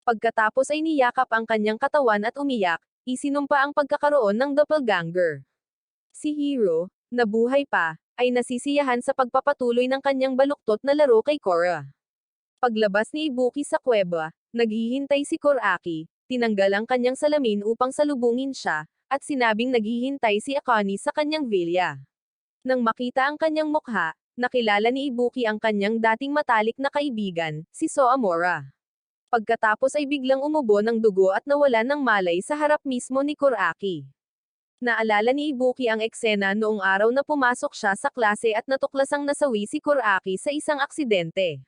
Pagkatapos ay niyakap ang kanyang katawan at umiyak, isinumpa ang pagkakaroon ng doppelganger. Si Hiro, na buhay pa, ay nasisiyahan sa pagpapatuloy ng kanyang baluktot na laro kay Korra. Paglabas ni Ibuki sa kuweba, naghihintay si Koraki, tinanggal ang kanyang salamin upang salubungin siya, at sinabing naghihintay si Akane sa kanyang villa. Nang makita ang kanyang mukha, nakilala ni Ibuki ang kanyang dating matalik na kaibigan, si Soamora. Pagkatapos ay biglang umubo ng dugo at nawala ng malay sa harap mismo ni Koraki. Naalala ni Ibuki ang eksena noong araw na pumasok siya sa klase at natuklasang nasawi si Koraki sa isang aksidente.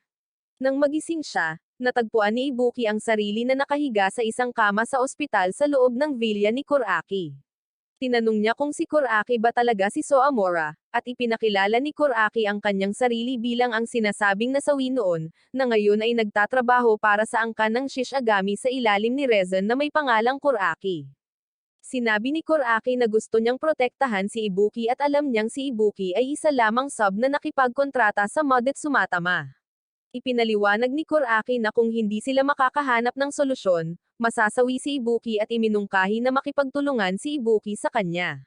Nang magising siya, natagpuan ni Ibuki ang sarili na nakahiga sa isang kama sa ospital sa loob ng villa ni Koraki. Tinanong niya kung si Koraki ba talaga si Soamora, at ipinakilala ni Koraki ang kanyang sarili bilang ang sinasabing nasawi noon, na ngayon ay nagtatrabaho para sa angkan ng Shishigami sa ilalim ni Rezen na may pangalang Koraki. Sinabi ni Koraki na gusto niyang protektahan si Ibuki at alam niyang si Ibuki ay isa lamang sub na nakipagkontrata sa Modet Sumatama. Ipinaliwanag ni Koraki na kung hindi sila makakahanap ng solusyon, masasawi si Ibuki at iminungkahi na makipagtulungan si Ibuki sa kanya.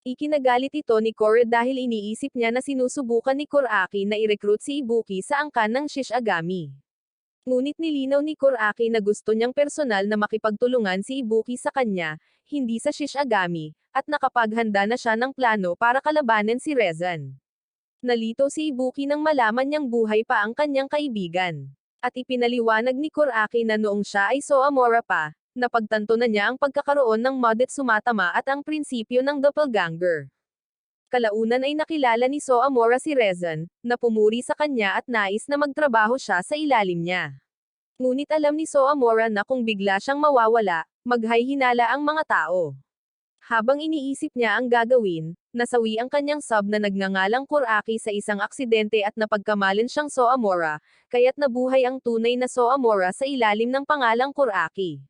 Ikinagalit ito ni Korra dahil iniisip niya na sinusubukan ni Koraki na i-recruit si Ibuki sa angkan ng Shishigami. Ngunit nilinaw ni Koraki na gusto niyang personal na makipagtulungan si Ibuki sa kanya, hindi sa Shishigami, at nakapaghanda na siya ng plano para kalabanan si Rezen. Nalito si Ibuki nang malaman niyang buhay pa ang kanyang kaibigan. At ipinaliwanag ni Koraki na noong siya ay Soamora pa, napagtanto na niya ang pagkakaroon ng Modet Sumatama at ang prinsipyo ng doppelganger. Kalaunan ay nakilala ni Soamora si Rezen, na pumuri sa kanya at nais na magtrabaho siya sa ilalim niya. Ngunit alam ni Soamora na kung bigla siyang mawawala, maghay-hinala ang mga tao. Habang iniisip niya ang gagawin, nasawi ang kanyang sub na nagngangalang Koraki sa isang aksidente at napagkamalan siyang Soamora, kaya't nabuhay ang tunay na Soamora sa ilalim ng pangalang Koraki.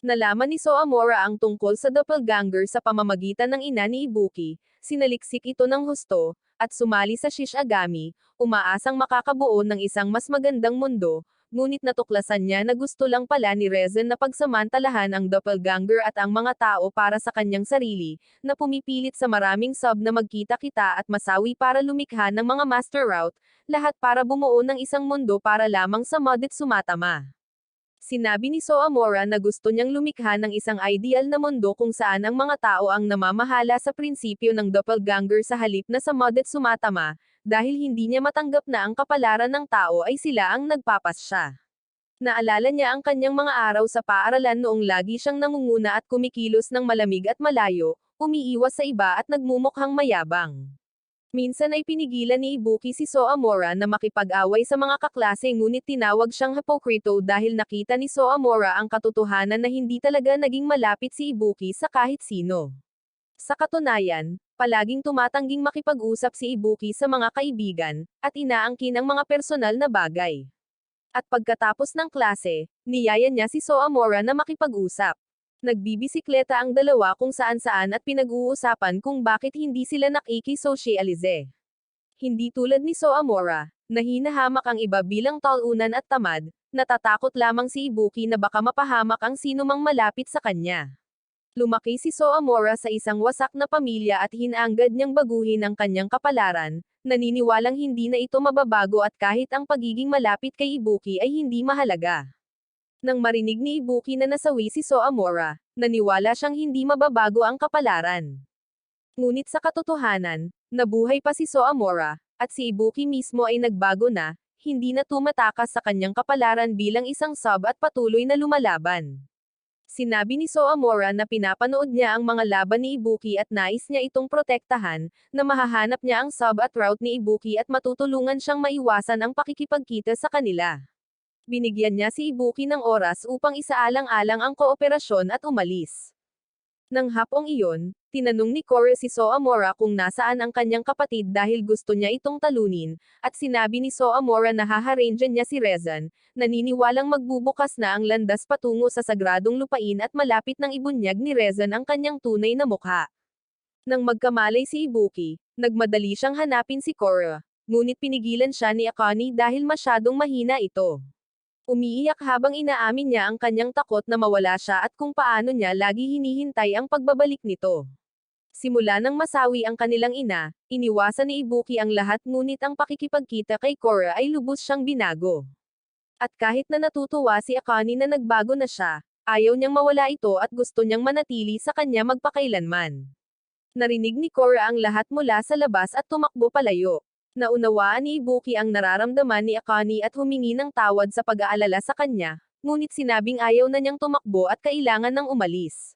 Nalaman ni Soamora ang tungkol sa doppelganger sa pamamagitan ng ina ni Ibuki, sinaliksik ito ng husto, at sumali sa Shishigami, umaasang makakabuo ng isang mas magandang mundo, ngunit natuklasan niya na gusto lang pala ni Rezen na pagsamantalahan ang doppelganger at ang mga tao para sa kanyang sarili, na pumipilit sa maraming sub na magkita-kita at masawi para lumikha ng mga master route, lahat para bumuo ng isang mundo para lamang sa Modit Sumatama. Sinabi ni Soamora na gusto niyang lumikha ng isang ideal na mundo kung saan ang mga tao ang namamahala sa prinsipyo ng doppelganger sa halip na sa Modit Sumatama, dahil hindi niya matanggap na ang kapalaran ng tao ay sila ang nagpapasya. Naalala niya ang kanyang mga araw sa paaralan noong lagi siyang nangunguna at kumikilos ng malamig at malayo, umiiwas sa iba at nagmumukhang mayabang. Minsan ay pinigilan ni Ibuki si Soamora na makipag-away sa mga kaklase ngunit tinawag siyang hipokrito dahil nakita ni Soamora ang katotohanan na hindi talaga naging malapit si Ibuki sa kahit sino. Sa katunayan, palaging tumatangging makipag-usap si Ibuki sa mga kaibigan, at inaangkin ang mga personal na bagay. At pagkatapos ng klase, niyaya niya si Soamora na makipag-usap. Nagbibisikleta ang dalawa kung saan-saan at pinag-uusapan kung bakit hindi sila nakikisocialize. Hindi tulad ni Soamora, na hinahamak ang iba bilang talunan at tamad, natatakot lamang si Ibuki na baka mapahamak ang sinumang malapit sa kanya. Lumaki si Soamora sa isang wasak na pamilya at hinaanggad niyang baguhin ang kanyang kapalaran, naniniwalang hindi na ito mababago at kahit ang pagiging malapit kay Ibuki ay hindi mahalaga. Nang marinig ni Ibuki na nasawi si Soamora, naniwala siyang hindi mababago ang kapalaran. Ngunit sa katotohanan, nabuhay pa si Soamora, at si Ibuki mismo ay nagbago na, hindi na tumatakas sa kanyang kapalaran bilang isang sub at patuloy na lumalaban. Sinabi ni Soamora na pinapanood niya ang mga laban ni Ibuki at nais niya itong protektahan, na mahahanap niya ang sub at route ni Ibuki at matutulungan siyang maiwasan ang pakikipagkita sa kanila. Binigyan niya si Ibuki ng oras upang isaalang-alang ang kooperasyon at umalis. Nang hapong iyon, tinanong ni Kore si Soamora kung nasaan ang kanyang kapatid dahil gusto niya itong talunin, at sinabi ni Soamora na haharanggan niya si Rezen, naniniwalang magbubukas na ang landas patungo sa sagradong lupain at malapit nang ibunyag ni Rezen ang kanyang tunay na mukha. Nang magkamalay si Ibuki, nagmadali siyang hanapin si Kore, ngunit pinigilan siya ni Akane dahil masyadong mahina ito. Umiiyak habang inaamin niya ang kanyang takot na mawala siya at kung paano niya lagi hinihintay ang pagbabalik nito. Simula nang masawi ang kanilang ina, iniwasan ni Ibuki ang lahat ngunit ang pakikipagkita kay Kore ay lubos siyang binago. At kahit na natutuwa si Akane na nagbago na siya, ayaw niyang mawala ito at gusto niyang manatili sa kanya magpakailanman. Narinig ni Kore ang lahat mula sa labas at tumakbo palayo. Naunawaan ni Ibuki ang nararamdaman ni Akane at humingi ng tawad sa pag-aalala sa kanya, ngunit sinabing ayaw na niyang tumakbo at kailangan ng umalis.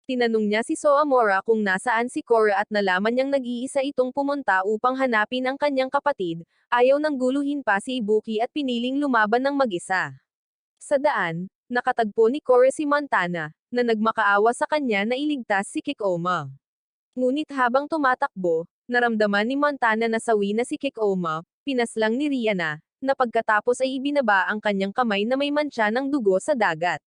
Tinanong niya si Soamora kung nasaan si Kore at nalaman niyang nag-iisa itong pumunta upang hanapin ang kanyang kapatid, ayaw nang guluhin pa si Ibuki at piniling lumaban ng mag-isa. Sa daan, nakatagpo ni Kore si Montana, na nagmakaawa sa kanya na iligtas si Kikoma. Ngunit habang tumatakbo, naramdaman ni Montana na sawi na si Kikoma, pinaslang ni Rihanna, na pagkatapos ay ibinaba ang kanyang kamay na may mantsa ng dugo sa dagat.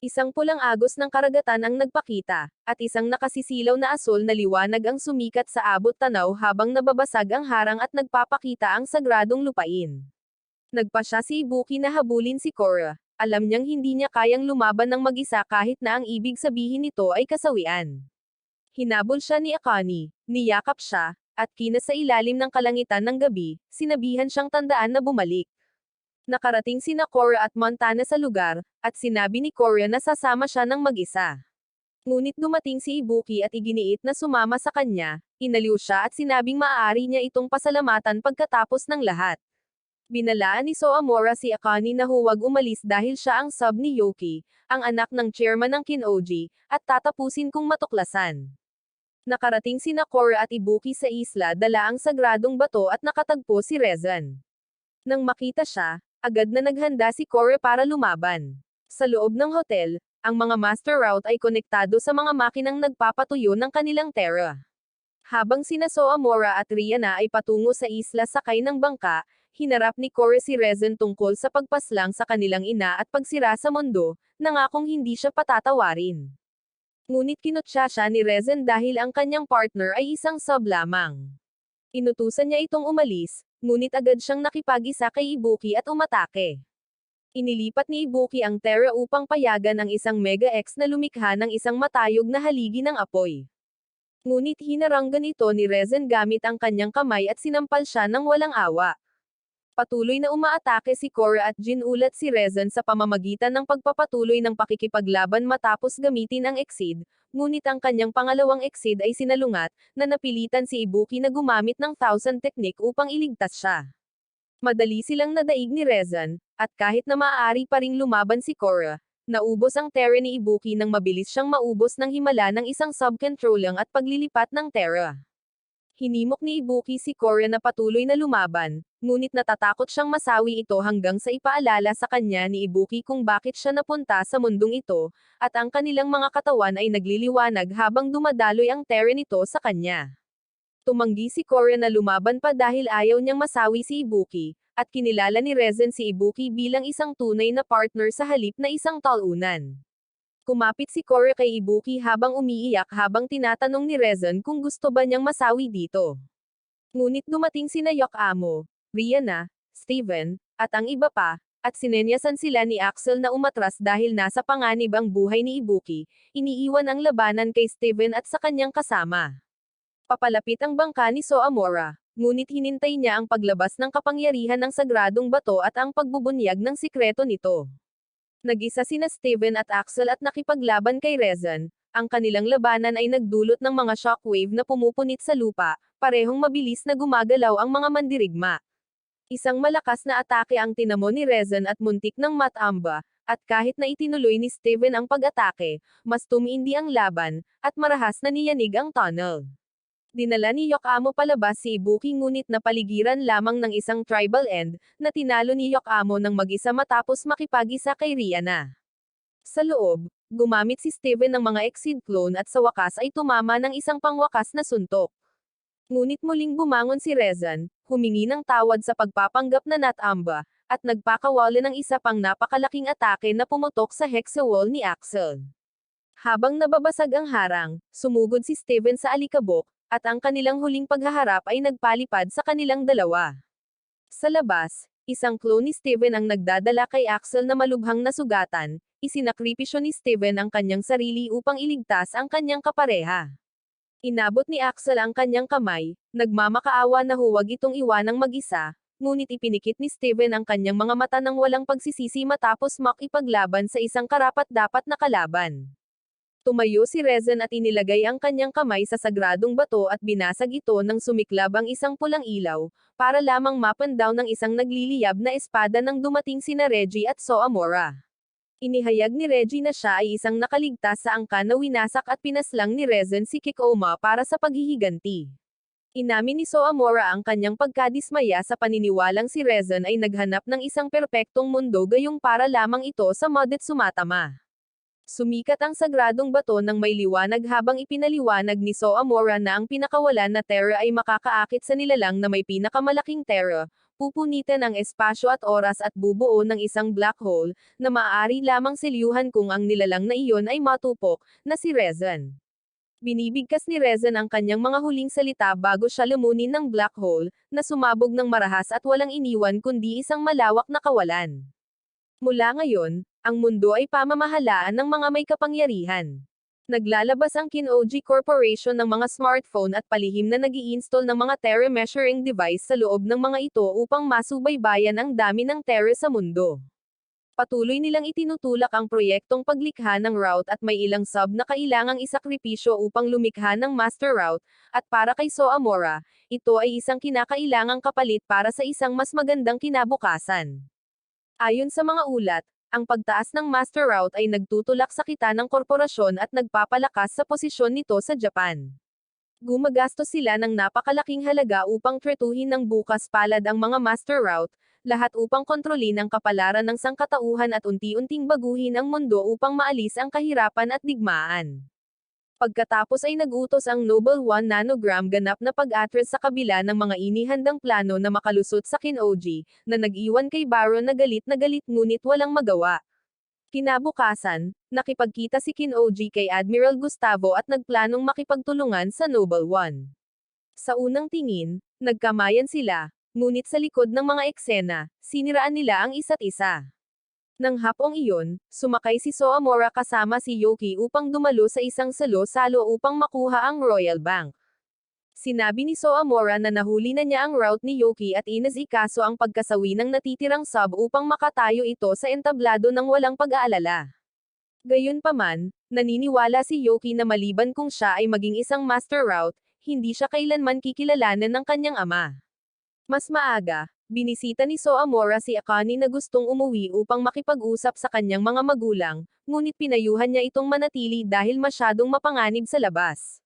Isang pulang agos ng karagatan ang nagpakita, at isang nakasisilaw na asul na liwanag ang sumikat sa abot tanaw habang nababasag ang harang at nagpapakita ang sagradong lupain. Nagpasya si Ibuki na habulin si Kore, alam niyang hindi niya kayang lumaban ng mag-isa kahit na ang ibig sabihin nito ay kasawian. Hinabol siya ni Akane, niyakap siya, at kinas sa ilalim ng kalangitan ng gabi, sinabihan siyang tandaan na bumalik. Nakarating sina Kore at Montana sa lugar, at sinabi ni Kore na sasama siya ng mag-isa. Ngunit dumating si Ibuki at iginiit na sumama sa kanya, inaliw siya at sinabing maaari niya itong pasalamatan pagkatapos ng lahat. Binalaan ni Soamora si Akane na huwag umalis dahil siya ang sub ni Yoki, ang anak ng chairman ng Kinoji, at tatapusin kung matuklasan. Nakarating sina Kore at Ibuki sa isla dala ang sagradong bato at nakatagpo si Rezen. Nang makita siya, agad na naghanda si Kore para lumaban. Sa loob ng hotel, ang mga master route ay konektado sa mga makinang nagpapatuyo ng kanilang Terra. Habang sina Soamora at Rihanna ay patungo sa isla sakay ng bangka, hinarap ni Kore si Rezen tungkol sa pagpaslang sa kanilang ina at pagsira sa mundo, nangakong hindi siya patatawarin. Ngunit kinutya siya ni Rezen dahil ang kanyang partner ay isang sub lamang. Inutusan niya itong umalis, ngunit agad siyang nakipag-isa kay Ibuki at umatake. Inilipat ni Ibuki ang Terra upang payagan ang isang Mega-X na lumikha ng isang matayog na haligi ng apoy. Ngunit hinaranggan ito ni Rezen gamit ang kanyang kamay at sinampal siya ng walang awa. Patuloy na umaatake si Korra at ginulat si Rezen sa pamamagitan ng pagpapatuloy ng pakikipaglaban matapos gamitin ang Exceed, ngunit ang kanyang pangalawang Exceed ay sinalungat, na napilitan si Ibuki na gumamit ng Thousand Technique upang iligtas siya. Madali silang nadaig ni Rezen, at kahit na maaari pa ring lumaban si Korra, naubos ang Terra ni Ibuki nang mabilis siyang maubos ng himala ng isang sub-controlling at paglilipat ng Terra. Hinimok ni Ibuki si Korra na patuloy na lumaban, ngunit natatakot siyang masawi ito hanggang sa ipaalala sa kanya ni Ibuki kung bakit siya napunta sa mundong ito, at ang kanilang mga katawan ay nagliliwanag habang dumadaloy ang Terra nito sa kanya. Tumanggi si Korra na lumaban pa dahil ayaw niyang masawi si Ibuki, at kinilala ni Rezen si Ibuki bilang isang tunay na partner sa halip na isang talunan. Kumapit si Korra kay Ibuki habang umiiyak habang tinatanong ni Rezen kung gusto ba niyang masawi dito. Ngunit dumating sina Yokamo, Rihanna, Steven, at ang iba pa, at sinenyasan sila ni Axel na umatras dahil nasa panganib ang buhay ni Ibuki, iniiwan ang labanan kay Steven at sa kanyang kasama. Papalapit ang bangka ni Soamora, ngunit hinintay niya ang paglabas ng kapangyarihan ng sagradong bato at ang pagbubunyag ng sikreto nito. Nag-isa sina Steven at Axel at nakipaglaban kay Rezen. Ang kanilang labanan ay nagdulot ng mga shockwave na pumupunit sa lupa, parehong mabilis na gumagalaw ang mga mandirigma. Isang malakas na atake ang tinamo ni Rezen at muntik ng matamba, at kahit na itinuloy ni Steven ang pag-atake, mas tumindi ang laban, at marahas na niyanig ang tunnel. Dinala ni Yokamo palabas si Ibuki ngunit napaligiran lamang ng isang tribal end, na tinalo ni Yokamo ng mag-isa matapos makipag-isa kay Rihanna. Sa loob, gumamit si Steven ng mga Exceed clone at sa wakas ay tumama ng isang pangwakas na suntok. Ngunit muling bumangon si Rezen, humingi ng tawad sa pagpapanggap na Natamba, at nagpakawala ng isa pang napakalaking atake na pumutok sa hexawall ni Axel. Habang nababasag ang harang, sumugod si Steven sa alikabok, at ang kanilang huling paghaharap ay nagpalipad sa kanilang dalawa. Sa labas, isang clone ni Steven ang nagdadala kay Axel na malubhang nasugatan, isinakripisyo ni Steven ang kanyang sarili upang iligtas ang kanyang kapareha. Inabot ni Axel ang kanyang kamay, nagmamakaawa na huwag itong iwanang mag-isa, ngunit ipinikit ni Steven ang kanyang mga mata ng walang pagsisisi matapos makipaglaban sa isang karapat-dapat na kalaban. Tumayo si Rezen at inilagay ang kanyang kamay sa sagradong bato at binasag ito nang sumiklab ang isang pulang ilaw, para lamang mapandaw ng isang nagliliyab na espada nang dumating sina Reggie at Soamora. Inihayag ni Reggie na siya ay isang nakaligtas sa angkan na winasak at pinaslang ni Rezen si Kikoma para sa paghihiganti. Inamin ni Soamora ang kanyang pagkadismaya sa paniniwalang si Rezen ay naghanap ng isang perpektong mundo gayong para lamang ito sa Modet Sumatama. Sumikat ang sagradong bato ng may liwanag habang ipinaliwanag ni Soamora na ang pinakawalan na Terra ay makakaakit sa nilalang na may pinakamalaking Terra, pupunitan ang espasyo at oras at bubuo ng isang black hole, na maaari lamang selyuhan kung ang nilalang na iyon ay matupok, na si Rezen. Binibigkas ni Rezen ang kanyang mga huling salita bago siya lumunin ng black hole, na sumabog ng marahas at walang iniwan kundi isang malawak na kawalan. Mula ngayon, ang mundo ay pamamahalaan ng mga may kapangyarihan. Naglalabas ang Kinoji Corporation ng mga smartphone at palihim na nag-i-install ng mga Terra measuring device sa loob ng mga ito upang masubaybayan ang dami ng Terra sa mundo. Patuloy nilang itinutulak ang proyektong paglikha ng route at may ilang sub na kailangang isakripisyo upang lumikha ng master route, at para kay Soamora, ito ay isang kinakailangang kapalit para sa isang mas magandang kinabukasan. Ayon sa mga ulat, ang pagtaas ng master route ay nagtutulak sa kita ng korporasyon at nagpapalakas sa posisyon nito sa Japan. Gumagastos sila ng napakalaking halaga upang tretuhin ng bukas palad ang mga master route, lahat upang kontrolin ang kapalaran ng sangkatauhan at unti-unting baguhin ang mundo upang maalis ang kahirapan at digmaan. Pagkatapos ay nag-utos ang Noble One Nanogram ganap na pag-atras sa kabila ng mga inihandang plano na makalusot sa Kinoji, na nag-iwan kay Baron na galit ngunit walang magawa. Kinabukasan, nakipagkita si Kinoji kay Admiral Gustavo at nagplanong makipagtulungan sa Noble One. Sa unang tingin, nagkamayan sila, ngunit sa likod ng mga eksena, siniraan nila ang isa't isa. Nang hapong iyon, sumakay si Soamora kasama si Yoki upang dumalo sa isang salo-salo upang makuha ang Royal Bank. Sinabi ni Soamora na nahuli na niya ang route ni Yoki at inasikaso ang pagkasawi ng natitirang sub upang makatayo ito sa entablado ng walang pag-aalala. Gayunpaman, naniniwala si Yoki na maliban kung siya ay maging isang master route, hindi siya kailanman kikilalanan ng kanyang ama. Mas maaga, binisita ni Soamora si Akane na gustong umuwi upang makipag-usap sa kanyang mga magulang, ngunit pinayuhan niya itong manatili dahil masyadong mapanganib sa labas.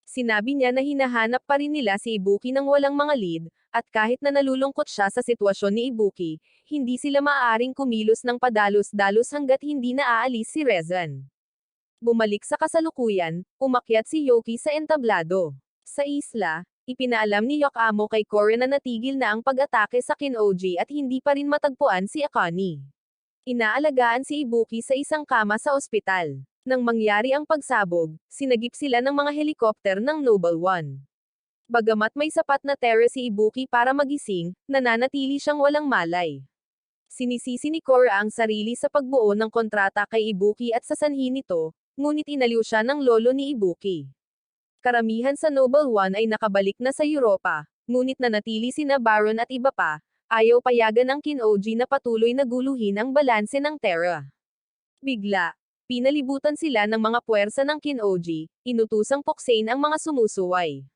Sinabi niya na hinahanap pa rin nila si Ibuki ng walang mga lead, at kahit na nalulungkot siya sa sitwasyon ni Ibuki, hindi sila maaaring kumilos ng padalos-dalos hanggat hindi na aalis si Rezan. Bumalik sa kasalukuyan, umakyat si Yoki sa entablado. Sa isla, ipinaalam ni Yakamo kay Korra na natigil na ang pag-atake sa Kinoji at hindi pa rin matagpuan si Akane. Inaalagaan si Ibuki sa isang kama sa ospital. Nang mangyari ang pagsabog, sinagip sila ng mga helikopter ng Noble One. Bagamat may sapat na tere si Ibuki para magising, nananatili siyang walang malay. Sinisisi ni Korra ang sarili sa pagbuo ng kontrata kay Ibuki at sa sanhi nito, ngunit inaliw siya ng lolo ni Ibuki. Karamihan sa Noble One ay nakabalik na sa Europa, ngunit nanatili sina Baron at iba pa, ayaw payagan ang Kinoji na patuloy na guluhin ang balanse ng Terra. Bigla, pinalibutan sila ng mga puwersa ng Kinoji, inutusang puksain ang mga sumusuway.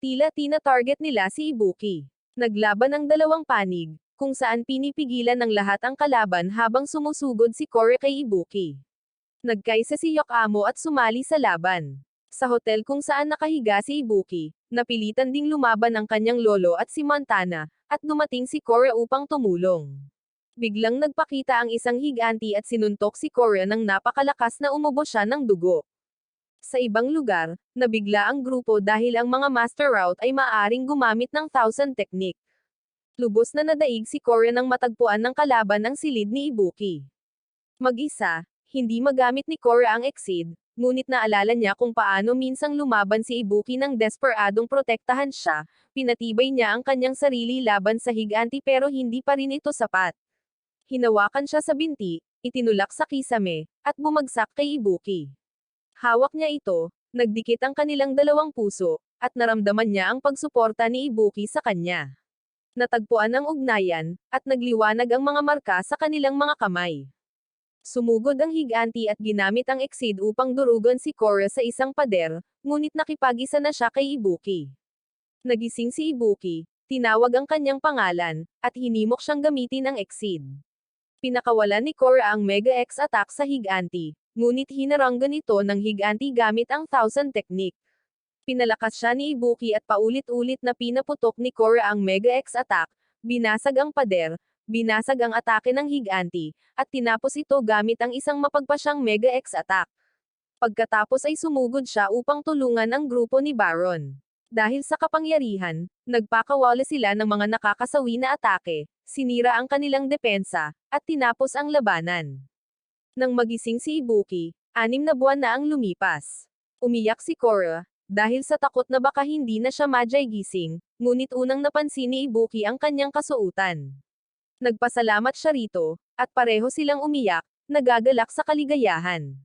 Tila tina-target nila si Ibuki. Naglaban ang dalawang panig, kung saan pinipigilan ng lahat ang kalaban habang sumusugod si Korra kay Ibuki. Nagkaisa si Yakamo at sumali sa laban. Sa hotel kung saan nakahiga si Ibuki, napilitan ding lumaban ang kanyang lolo at si Montana, at dumating si Korra upang tumulong. Biglang nagpakita ang isang higanti at sinuntok si Korra nang napakalakas na umubo siya ng dugo. Sa ibang lugar, nabigla ang grupo dahil ang mga master route ay maaaring gumamit ng Thousand Technique. Lubos na nadaig si Korra nang matagpuan ng kalaban ang silid ni Ibuki. Mag-isa, hindi magamit ni Korra ang Exceed, ngunit naalala niya kung paano minsang lumaban si Ibuki nang desperadong protektahan siya, pinatibay niya ang kanyang sarili laban sa higanti pero hindi pa rin ito sapat. Hinawakan siya sa binti, itinulak sa kisame, at bumagsak kay Ibuki. Hawak niya ito, nagdikit ang kanilang dalawang puso, at naramdaman niya ang pagsuporta ni Ibuki sa kanya. Natagpuan ang ugnayan, at nagliwanag ang mga marka sa kanilang mga kamay. Sumugod ang higanti at ginamit ang Exceed upang durugan si Korra sa isang pader, ngunit nakipag-isa na siya kay Ibuki. Nagising si Ibuki, tinawag ang kanyang pangalan, at hinimok siyang gamitin ang Exceed. Pinakawalan ni Korra ang Mega X attack sa higanti, ngunit hinaranggan ito ng higanti gamit ang Thousand Technique. Pinalakas siya ni Ibuki at paulit-ulit na pinaputok ni Korra ang Mega X attack, binasag ang pader, binasag ang atake ng higanti, at tinapos ito gamit ang isang mapagpasyang Mega X attack. Pagkatapos ay sumugod siya upang tulungan ang grupo ni Baron. Dahil sa kapangyarihan, nagpakawala sila ng mga nakakasawi na atake, sinira ang kanilang depensa, at tinapos ang labanan. Nang magising si Ibuki, 6 na buwan na ang lumipas. Umiyak si Korra, dahil sa takot na baka hindi na siya majay gising, ngunit unang napansin ni Ibuki ang kanyang kasuutan. Nagpasalamat siya rito, at pareho silang umiyak, nagagalak sa kaligayahan.